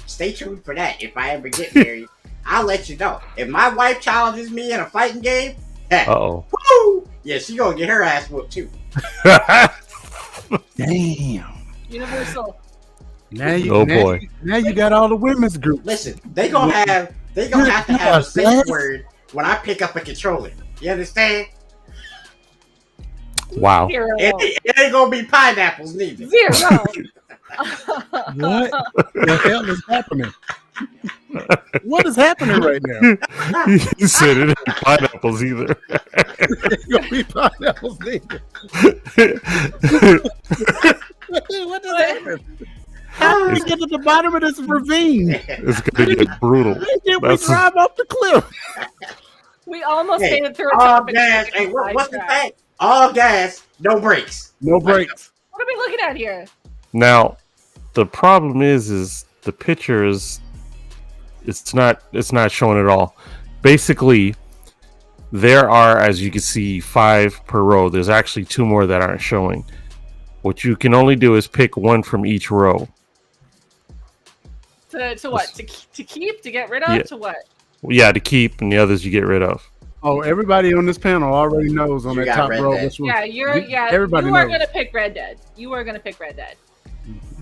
stay tuned for that. If I ever get married, I'll let you know. If my wife challenges me in a fighting game, Uh-oh. woo! Yeah, she gonna get her ass whooped too. Damn. Universal. Now you, Oh, now boy. you- now you got all the women's groups. Listen, they gonna have to have a safe word when I pick up a controller. You understand? Wow. 0. It ain't gonna be pineapples neither. 0. What the hell is happening? What is happening right now? He said it ain't pineapples either. It's gonna be pineapples neither. What is happening? How did we get to the bottom of this ravine? It's gonna get brutal. Did we That's- drive off the cliff? We almost Hey, made it through a all topic. gas. Hey, what's the thing? All gas, no brakes. No brakes. What are we looking at here? Now, the problem is the picture is it's not showing at all. Basically, there are, as you can see, 5 per row. There's actually 2 more that aren't showing. What you can only do is pick one from each row. To what? To keep? To get rid of? Yeah. To what? Yeah, to keep, and the others you get rid of. Oh, everybody on this panel already knows on You that got top Red row Dead. which one. Yeah, Everybody you are knows. gonna pick Red Dead. You are gonna pick Red Dead.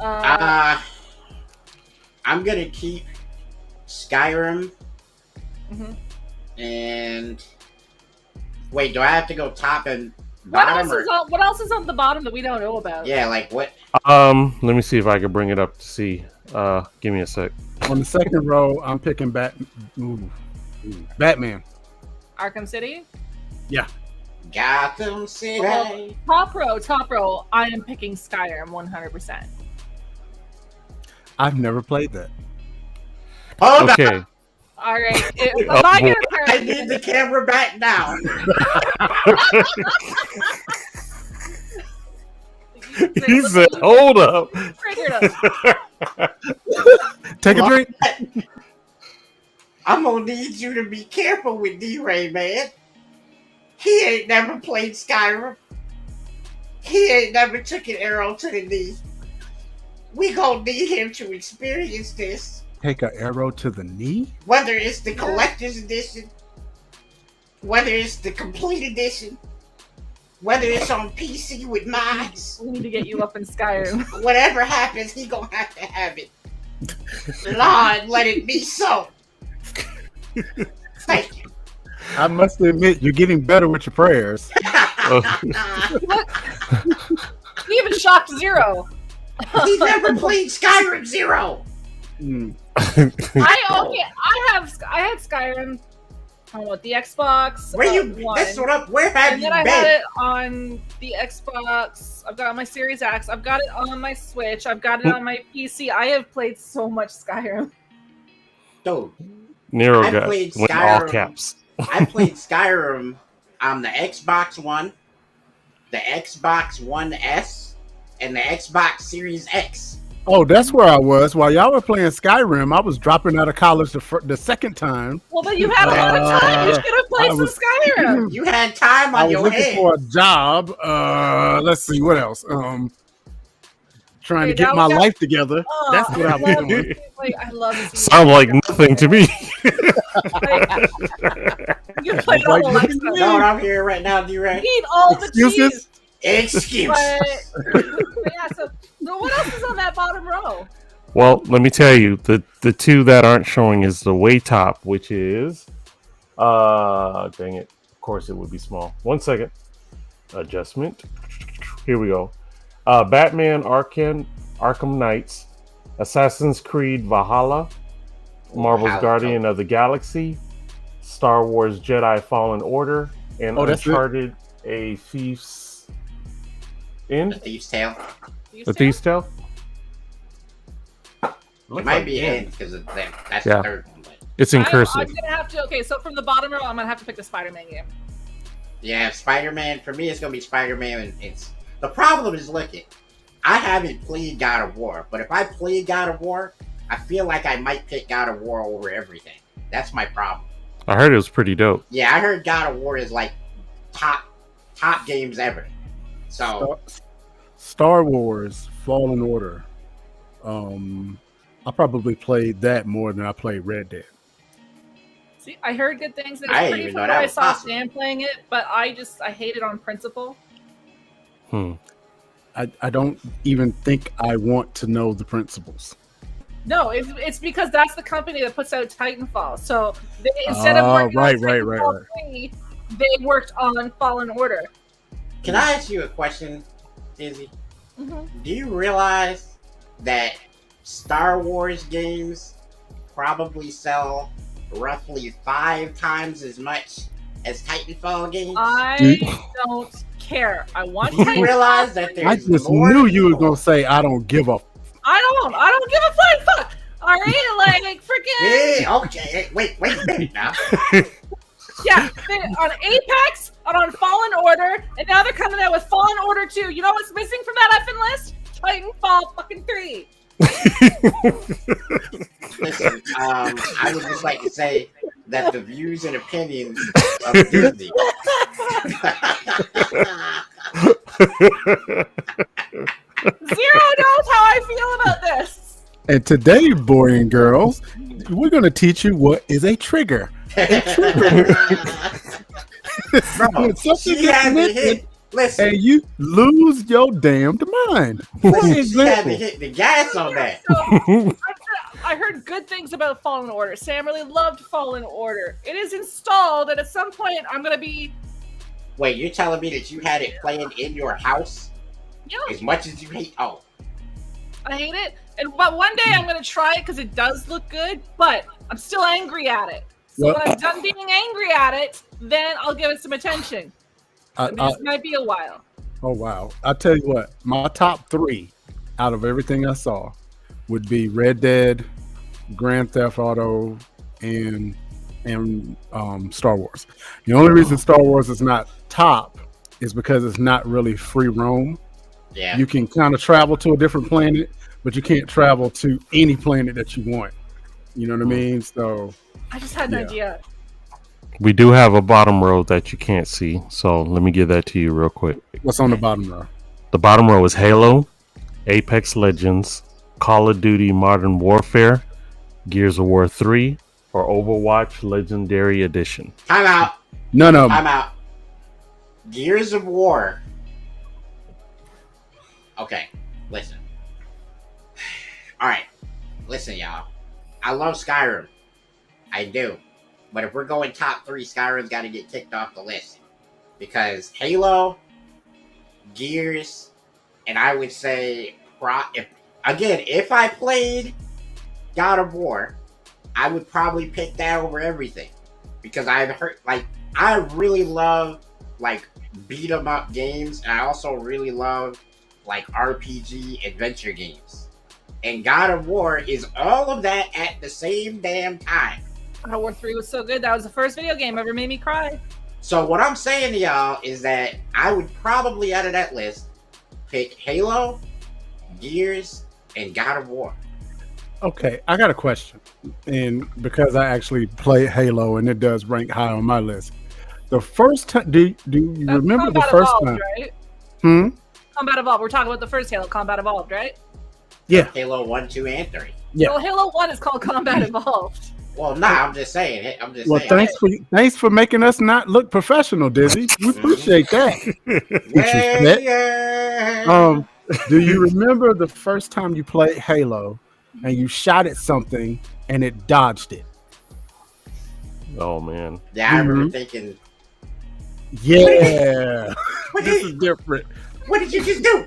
I'm gonna keep Skyrim Mhm. and wait. Do I have to go top and What bottom? what else is on the bottom that we don't know about? Yeah, like what? Let me see if I can bring it up to see. Give me a sec. On the second row, I'm picking Batman. Arkham City. Gotham City. Top row. I am picking Skyrim 100%. I've never played that. Hold Okay. on. All right. Oh, My boy. I need the camera back now. He said, "Hold up." Triggered us. Take a drink. I'm gonna need you to be careful with D-Ray, man. He ain't never played Skyrim. He ain't never took an arrow to the knee. We gonna need him to experience this. Take an arrow to the knee. Whether it's the collector's edition, whether it's the complete edition, whether it's on PC with mods, We need to get you up in Skyrim. whatever happens, he gonna have to have it. Lord, let it be so. Thank you. I must admit, you're getting better with your prayers. He even shocked 0. He never played Skyrim 0. I had Skyrim on the Xbox. Where you? One. That's what up. Where have And you then I been? had it on the Xbox. I've got it on my Series X. I've got it on my Switch. I've got it on my PC. I have played so much Skyrim. Dude, Nero I got played went all Skyrim. caps. I played Skyrim on the Xbox One, the Xbox One S, and the Xbox Series X. Oh, that's where I was. While y'all were playing Skyrim, I was dropping out of college the second time. Well, then you had a lot of time. You should have played I some was- Skyrim. You had time I on was your looking hands. for a job. Let's see what else. Trying to Dude, get that my was- life together. Oh, That's what I was love- doing. I love to see Sound like nothing to me. You played all Like, the look life at stuff. me. No, I'm here right now, D-Ray. Need all the Excuses? cheese. Excuse. But yeah, so what else is on that bottom row? Well, let me tell you, the 2 that aren't showing is the way top, which is dang it. Of course it would be small. 1 second. Adjustment. Here we go. Batman Arkham Knights, Assassin's Creed Valhalla, Marvel's Valhalla. Guardian of the Galaxy, Star Wars Jedi Fallen Order, and Oh, that's it? Uncharted A Thief's End. The Thief's Tale. The Thief's Tale? It might be in because that's Yeah. the third one. But It's in I'm cursive. gonna have to. Okay, so from the bottom row, I'm gonna have to pick the Spider-Man game. yeah, Spider-Man. For me, it's gonna be Spider-Man. And it's the problem is, look it. I haven't played God of War, but if I played God of War, I feel like I might pick God of War over everything. That's my problem. I heard it was pretty dope. Yeah, I heard God of War is like top games ever. So Star Wars Fallen Order. I probably played that more than I played Red Dead. See, I heard good things. And I it's didn't pretty even fun. know that I was saw possible. Stan playing it, but I hate it on principle. I don't even think I want to know the principles. No, it's because that's the company that puts out Titanfall. So instead of working right, on right, Titanfall right. 3, they worked on Fallen Order. Can I ask you a question, Izzy? Do you realize that Star Wars games probably sell roughly 5 times as much as Titanfall games? I don't care. I want Do you Titanfall. realize that there's I just more knew you were people- gonna say I don't give a. I don't give a flying fuck. All right, like freaking Yeah, okay. Wait a minute now. yeah. On Apex, on Fallen Order, and now they're coming out with Fallen Order 2. You know what's missing from that effing list? Titanfall fucking 3. Listen, I would just like to say that the views and opinions of Disney. Zero knows how I feel about this. And today, boy and girls, we're gonna teach you what is a trigger. A trigger. Bro, When something she gets had me mentioned hit. Listen, and you lose your damned mind. For listen, she had example, me hit the gas on that. So, I heard good things about Fallen Order. Sam really loved Fallen Order. It is installed, and at some point, I'm gonna be. Wait, you're telling me that you had it playing in your house Yeah, as much as you hate? Oh, I hate it. But one day I'm gonna try it because it does look good. But I'm still angry at it. So Well- when I'm done being angry at it, then I'll give it some attention. This might be a while. oh wow! I tell you what, my top 3 out of everything I saw would be Red Dead, Grand Theft Auto, and Star Wars. The only reason Star Wars is not top is because it's not really free roam. yeah. You can kind of travel to a different planet, but you can't travel to any planet that you want. You know what I mean? So I just had an idea. We do have a bottom row that you can't see, so let me give that to you real quick. what's on the bottom row? The bottom row is Halo, Apex Legends, Call of Duty Modern Warfare, Gears of War 3, or Overwatch Legendary Edition. Time out. None of them. I'm out. Gears of War. Okay, listen. All right, listen, y'all. I love Skyrim. I do. But if we're going top 3, Skyrim's got to get kicked off the list. Because Halo, Gears, and I would say, if I played God of War, I would probably pick that over everything. Because I've heard, I really love, beat 'em up games, and I also really love, RPG adventure games. And God of War is all of that at the same damn time. God of War 3 was so good. That was the first video game ever made me cry. So what I'm saying to y'all is that I would probably, out of that list, pick Halo, Gears, and God of War. Okay, I got a question, and because I actually play Halo and it does rank high on my list. The first time, do you That's remember the Combat first Evolved, time? Right? Combat Evolved. We're talking about the first Halo, Combat Evolved, right? Yeah, Halo 1, 2, and 3. Yeah. Well, Halo 1 is called Combat Evolved. Well, I'm just saying. Well, thanks for making us not look professional, Dizzy. We appreciate that. Yeah. Do you remember the first time you played Halo and you shot at something and it dodged it? Oh man. Yeah, I remember thinking, Yeah, what this did, is different, what did you just do?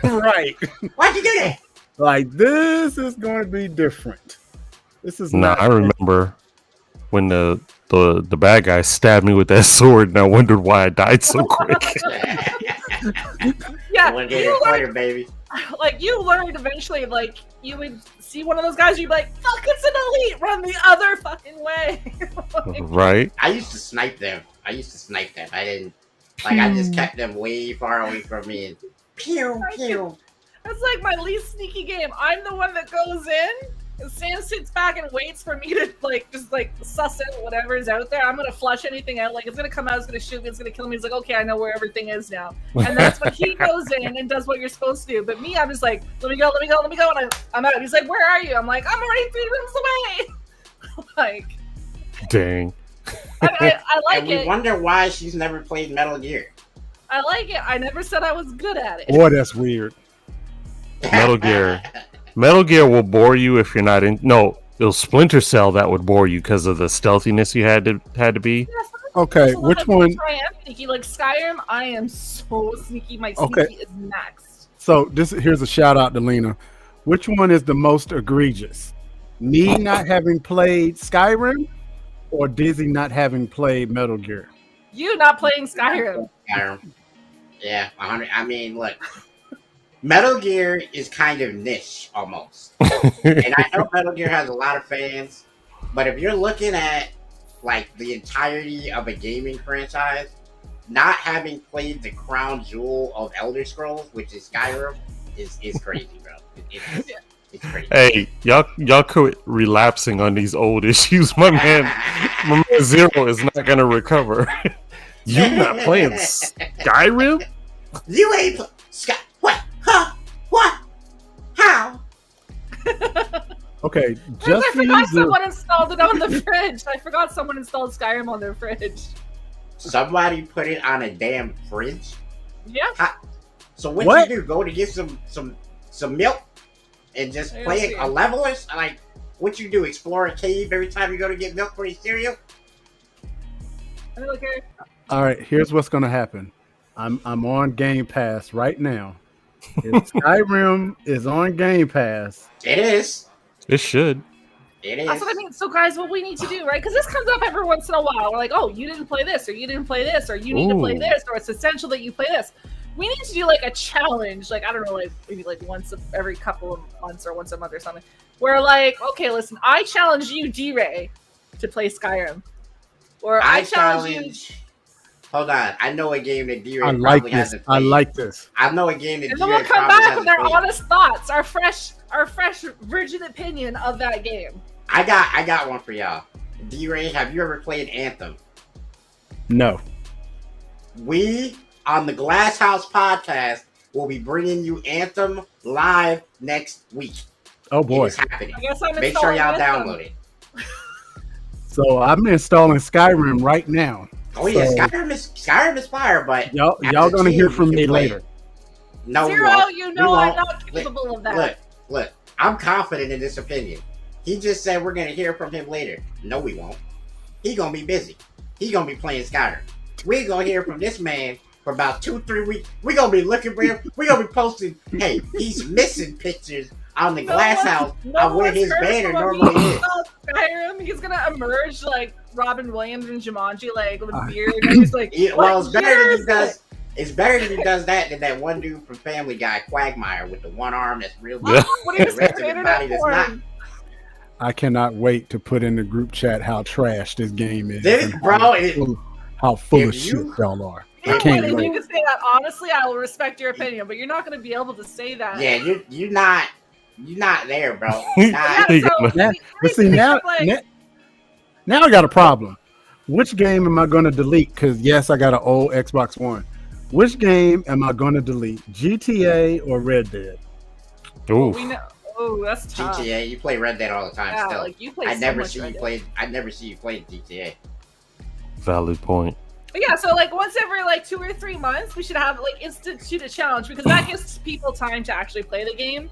right? Why'd you do that? Like this is going to be different. This is Nah, not. I remember when the bad guy stabbed me with that sword, and I wondered why I died so quick. Yeah, One day you a player, learned, baby. you learned eventually, you would see one of those guys, you'd be like, fuck, it's an elite, run the other fucking way. Right? I used to snipe them. I didn't, I just kept them way far away from me and pew, pew. That's like my least sneaky game. I'm the one that goes in, and Sam sits back and waits for me to just suss out whatever is out there. I'm gonna flush anything out. It's gonna come out, it's gonna shoot me, it's gonna kill me. He's like, okay, I know where everything is now. And that's when he goes in and does what you're supposed to do. But me, I'm just like, let me go, and I'm out. He's like, where are you? I'm like, I'm already 3 rooms away. Dang. I like And we it. wonder why she's never played Metal Gear. I like it. I never said I was good at it. Boy, that's weird. Metal Gear. Metal Gear will bore you if you're not in. No, it'll Splinter Cell that would bore you because of the stealthiness you had to be. Yeah, Okay, So which look, one? I am sneaky. Like Skyrim, I am so sneaky. My sneaky Okay. is maxed. So here's a shout out to Lena. Which one is the most egregious? Me not having played Skyrim, or Dizzy not having played Metal Gear? You not playing Skyrim. Skyrim. Yeah, 100. I mean, look, Metal Gear is kind of niche almost, and I know Metal Gear has a lot of fans, but if you're looking at like the entirety of a gaming franchise, not having played the crown jewel of Elder Scrolls, which is Skyrim, is crazy, bro. It's crazy. Hey, y'all quit relapsing on these old issues. My man Zero is not gonna recover. You not playing Skyrim? You ain't Sky. What? Huh? What? How? Okay, I just for forgot you, someone installed it on the fridge. I forgot someone installed Skyrim on their fridge. Somebody put it on a damn fridge. Yeah. So what What? you do? Go to get some milk and just I play see. a level or like what you do? Explore a cave every time you go to get milk for your cereal? I don't care. all right. Here's what's gonna happen. I'm on Game Pass right now. If Skyrim is on Game Pass, It is. It should. It is. That's what I mean. So, guys, what we need to do, right? Because this comes up every once in a while. We're like, oh, you didn't play this, or you didn't play this, or you need to play Ooh. this, or it's essential that you play this. We need to do like a challenge, like I don't know, like maybe like once every couple of months or once a month or something. Where like, okay, listen, I challenge you, D-Ray, to play Skyrim, or I challenge you. Hold on. I know a game that D-Ray I probably like this. hasn't I played. like this. I know a game that And then D-Ray we'll come probably back with hasn't our played. honest thoughts, our fresh, virgin opinion of that game. I got one for y'all. D-Ray, have you ever played Anthem? No. We on the Glass House podcast will be bringing you Anthem live next week. Oh boy. It is happening. I guess I'm Make sure installing y'all Anthem. download it. So I'm installing Skyrim right now. Oh yeah, So- Skyrim is fire, but Y'all as y'all a gonna team, hear we from can me play later. it. No, we Zero, won't. you We know I'm won't. not capable of that. Look. I'm confident in this opinion. He just said we're gonna hear from him later. No, we won't. He gonna be busy. He gonna be playing Skyrim. We gonna hear from this man for about 2-3 weeks. We gonna be looking for him. We gonna be posting. Hey, he's missing pictures on the Glass House of where one's his heard banner from him normally is. about Skyrim. He's gonna emerge like Robin Williams and Jumanji, like with a beard. And he's like, Yeah, well, "What it's better year than is he does. it?" It's better than he does that than that one dude from Family Guy, Quagmire, with the one arm that's real big. Yeah. What do you The rest say? of his Internet body does not. porn. I cannot wait to put in the group chat how trash this game is. This, and bro, how full if of shit you- y'all are. You I know can't what, if wait. you can say that honestly, I will respect your opinion, but you're not going to be able to say that. Yeah, you're not there, bro. Yeah, Not, He so gonna- Now, we but see now, like, now I got a problem. Which game am I going to delete? Because yes, I got an old Xbox One. Which game am I going to delete? GTA or Red Dead? Oof. we know. Oh, that's tough. GTA, you play Red Dead all the time. Yeah, Still, like you play I so never much see Red you Dead. play. I never see you play GTA. Valid point. But yeah, so like once every like 2 or 3 months, we should have like institute a challenge because that gives people time to actually play the game.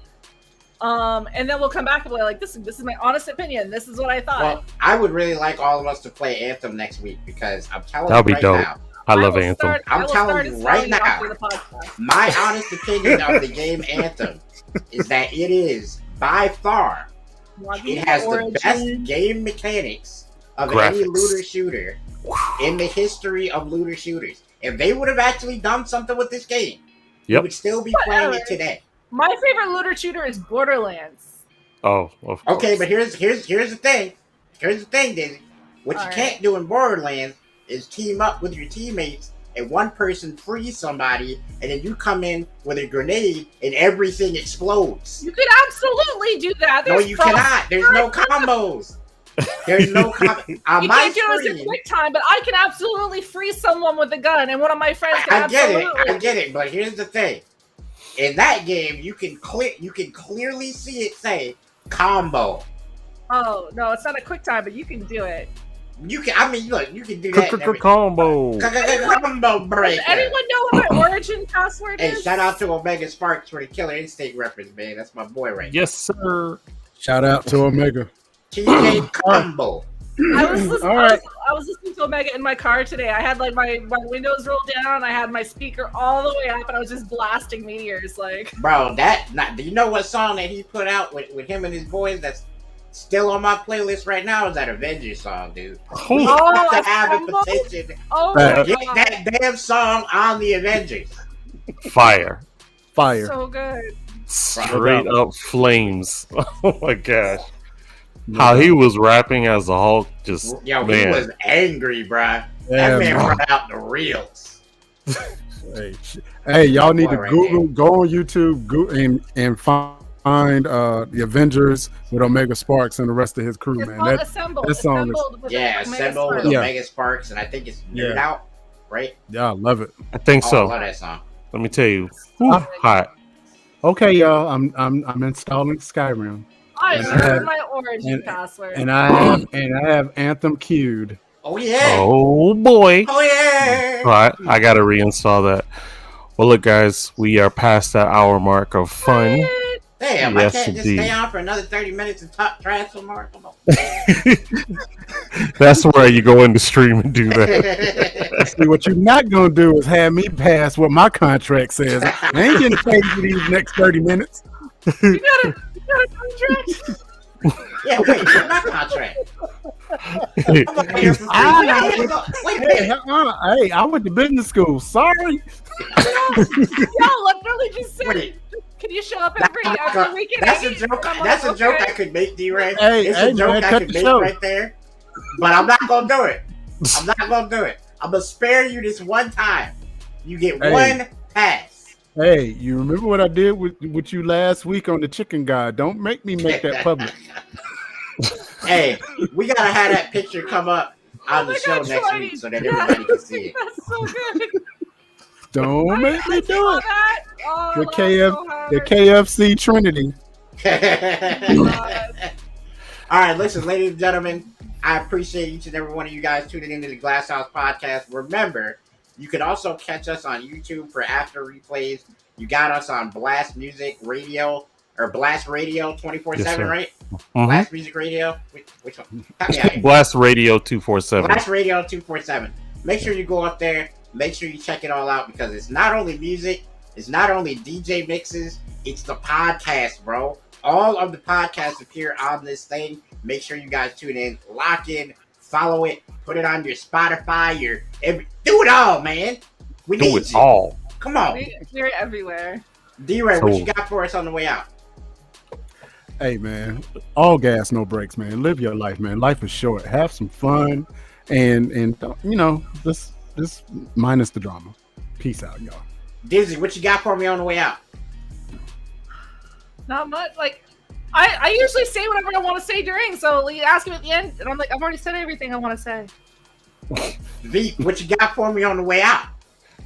And then we'll come back and be like, this is my honest opinion. This is what I thought. Well, I would really like all of us to play Anthem next week because I'm telling That'd be you right dope. now, I love will Anthem. start- I I'm will telling start you it right selling now. after the podcast. my honest opinion of the game Anthem is that it is by far it has the best game mechanics of any Graphics. looter shooter in the history of looter shooters. If they would have actually done something with this game, we Yep. would still be playing it today. My favorite looter shooter is Borderlands. Oh, of course. Okay, but here's the thing. Here's the thing, Dizzy. What you All right. can't do in Borderlands is team up with your teammates and one person frees somebody and then you come in with a grenade and everything explodes. You could absolutely do that. No, There's you pros- cannot. There's no combos. There's no combo. On You my can't do it as a screen, quick time, but I can absolutely free someone with a gun, and one of my friends can I get absolutely. it, but here's the thing. In that game, you can clearly see it say combo. Oh no, it's not a quick time, but you can do it. You can, I mean, look, you can do that. and everything. Combo. Combo Does breaker. anyone know what my origin password Hey, is? shout out to Omega Sparks for the Killer Instinct reference, man. That's my boy right Yes, sir. Shout out to Omega. there. TJ Combo. I was listening. All right. I was listening to so mega in my car today. I had like my windows rolled down. I had my speaker all the way up, and I was just blasting Meteors. Like, bro, do you know what song that he put out with him and his boys that's still on my playlist right now? Is that Avengers song, dude? We have to have a petition to get that damn song on the Avengers. Fire. So good. Straight up flames. Oh my gosh. How he was rapping as a Hulk, just he was angry, bruh. Yeah, that man brought out the reels. Hey, y'all need to go on YouTube, and find the Avengers with Omega Sparks and the rest of his crew, It's man. called That Assembled. song is Assembled with Omega Sparks, and I think it's Nerd Out, right? Yeah, I love it. I think so. I love that song. Let me tell you, hot. Okay, y'all, I'm installing Skyrim. I heard my origin password. And I have Anthem queued. Oh yeah. Oh boy. Oh yeah. All right, I gotta reinstall that. Well, look, guys, we are past that hour mark of fun. Damn, Yes, I can't just indeed. stay on for another 30 minutes and talk trash on Mark. That's where you go into stream and do that. See, what you're not gonna do is have me pass what my contract says. I ain't getting paid for these next 30 minutes. You got a contract? Yeah, wait, what's my contract? Hey, I went to business school. Sorry. Y'all literally just said, can you show up every weekend? That's a joke. That's a joke I could make, D-Ray. Hey, it's a joke man, I cut could the make show. right there. But I'm not gonna do it. I'm not gonna do it. I'm gonna spare you this one time. You get one pass. Hey, you remember what I did with you last week on the chicken guy? Don't make me make that public. Hey, we gotta have that picture come up on the show next week so that everybody can see it. That's so good. Don't make me do it. Oh, The KFC Trinity. All right, listen, ladies and gentlemen, I appreciate each and every one of you guys tuning into the Glass House Podcast. Remember, you can also catch us on YouTube for after replays. You got us on Blast Music Radio or Blast Radio 24/7, Yes, sir. right? Mhm. Blast Music Radio. Which one? Help me out here. Blast Radio 247. Blast Radio 247. Make sure you go up there. Make sure you check it all out because it's not only music, it's not only DJ mixes, it's the podcast, bro. All of the podcasts appear on this thing. Make sure you guys tune in, lock in, follow it, put it on your Spotify, do it all, man. We Do need it you. all. Come on. We're everywhere. D-Ray, what So- you got for us on the way out? Hey, man, all gas, no brakes, man. Live your life, man. Life is short. Have some fun, and you know, just minus the drama. Peace out, y'all. Dizzy, what you got for me on the way out? Not much. Like, I usually say whatever I want to say during, so you ask him at the end, and I'm like, I've already said everything I want to say. V, what you got for me on the way out?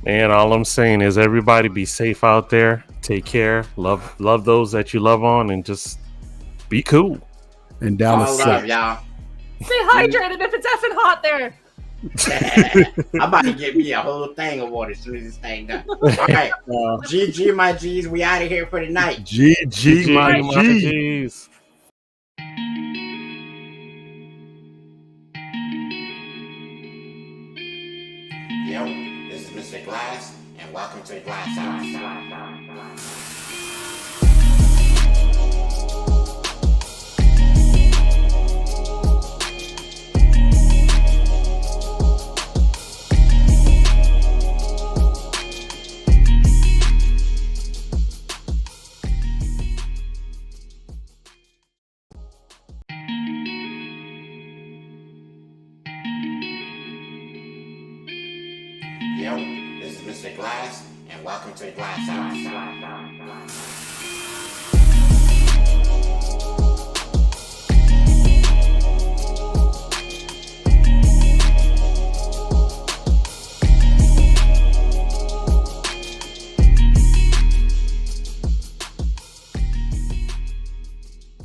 Man, all I'm saying is everybody be safe out there. Take care. Love those that you love on, and just be cool. And Dallas All sucks. love, y'all. Stay hydrated if it's effing hot there. I'm about to get me a whole thing of water as soon as this thing done. All right. GG, my G's. We out of here for the night. GG, my G. G's. Yo, this is Mr. Glass, and welcome to the Glass House. Yo, this is Mr. Glass, and welcome to the Glass House.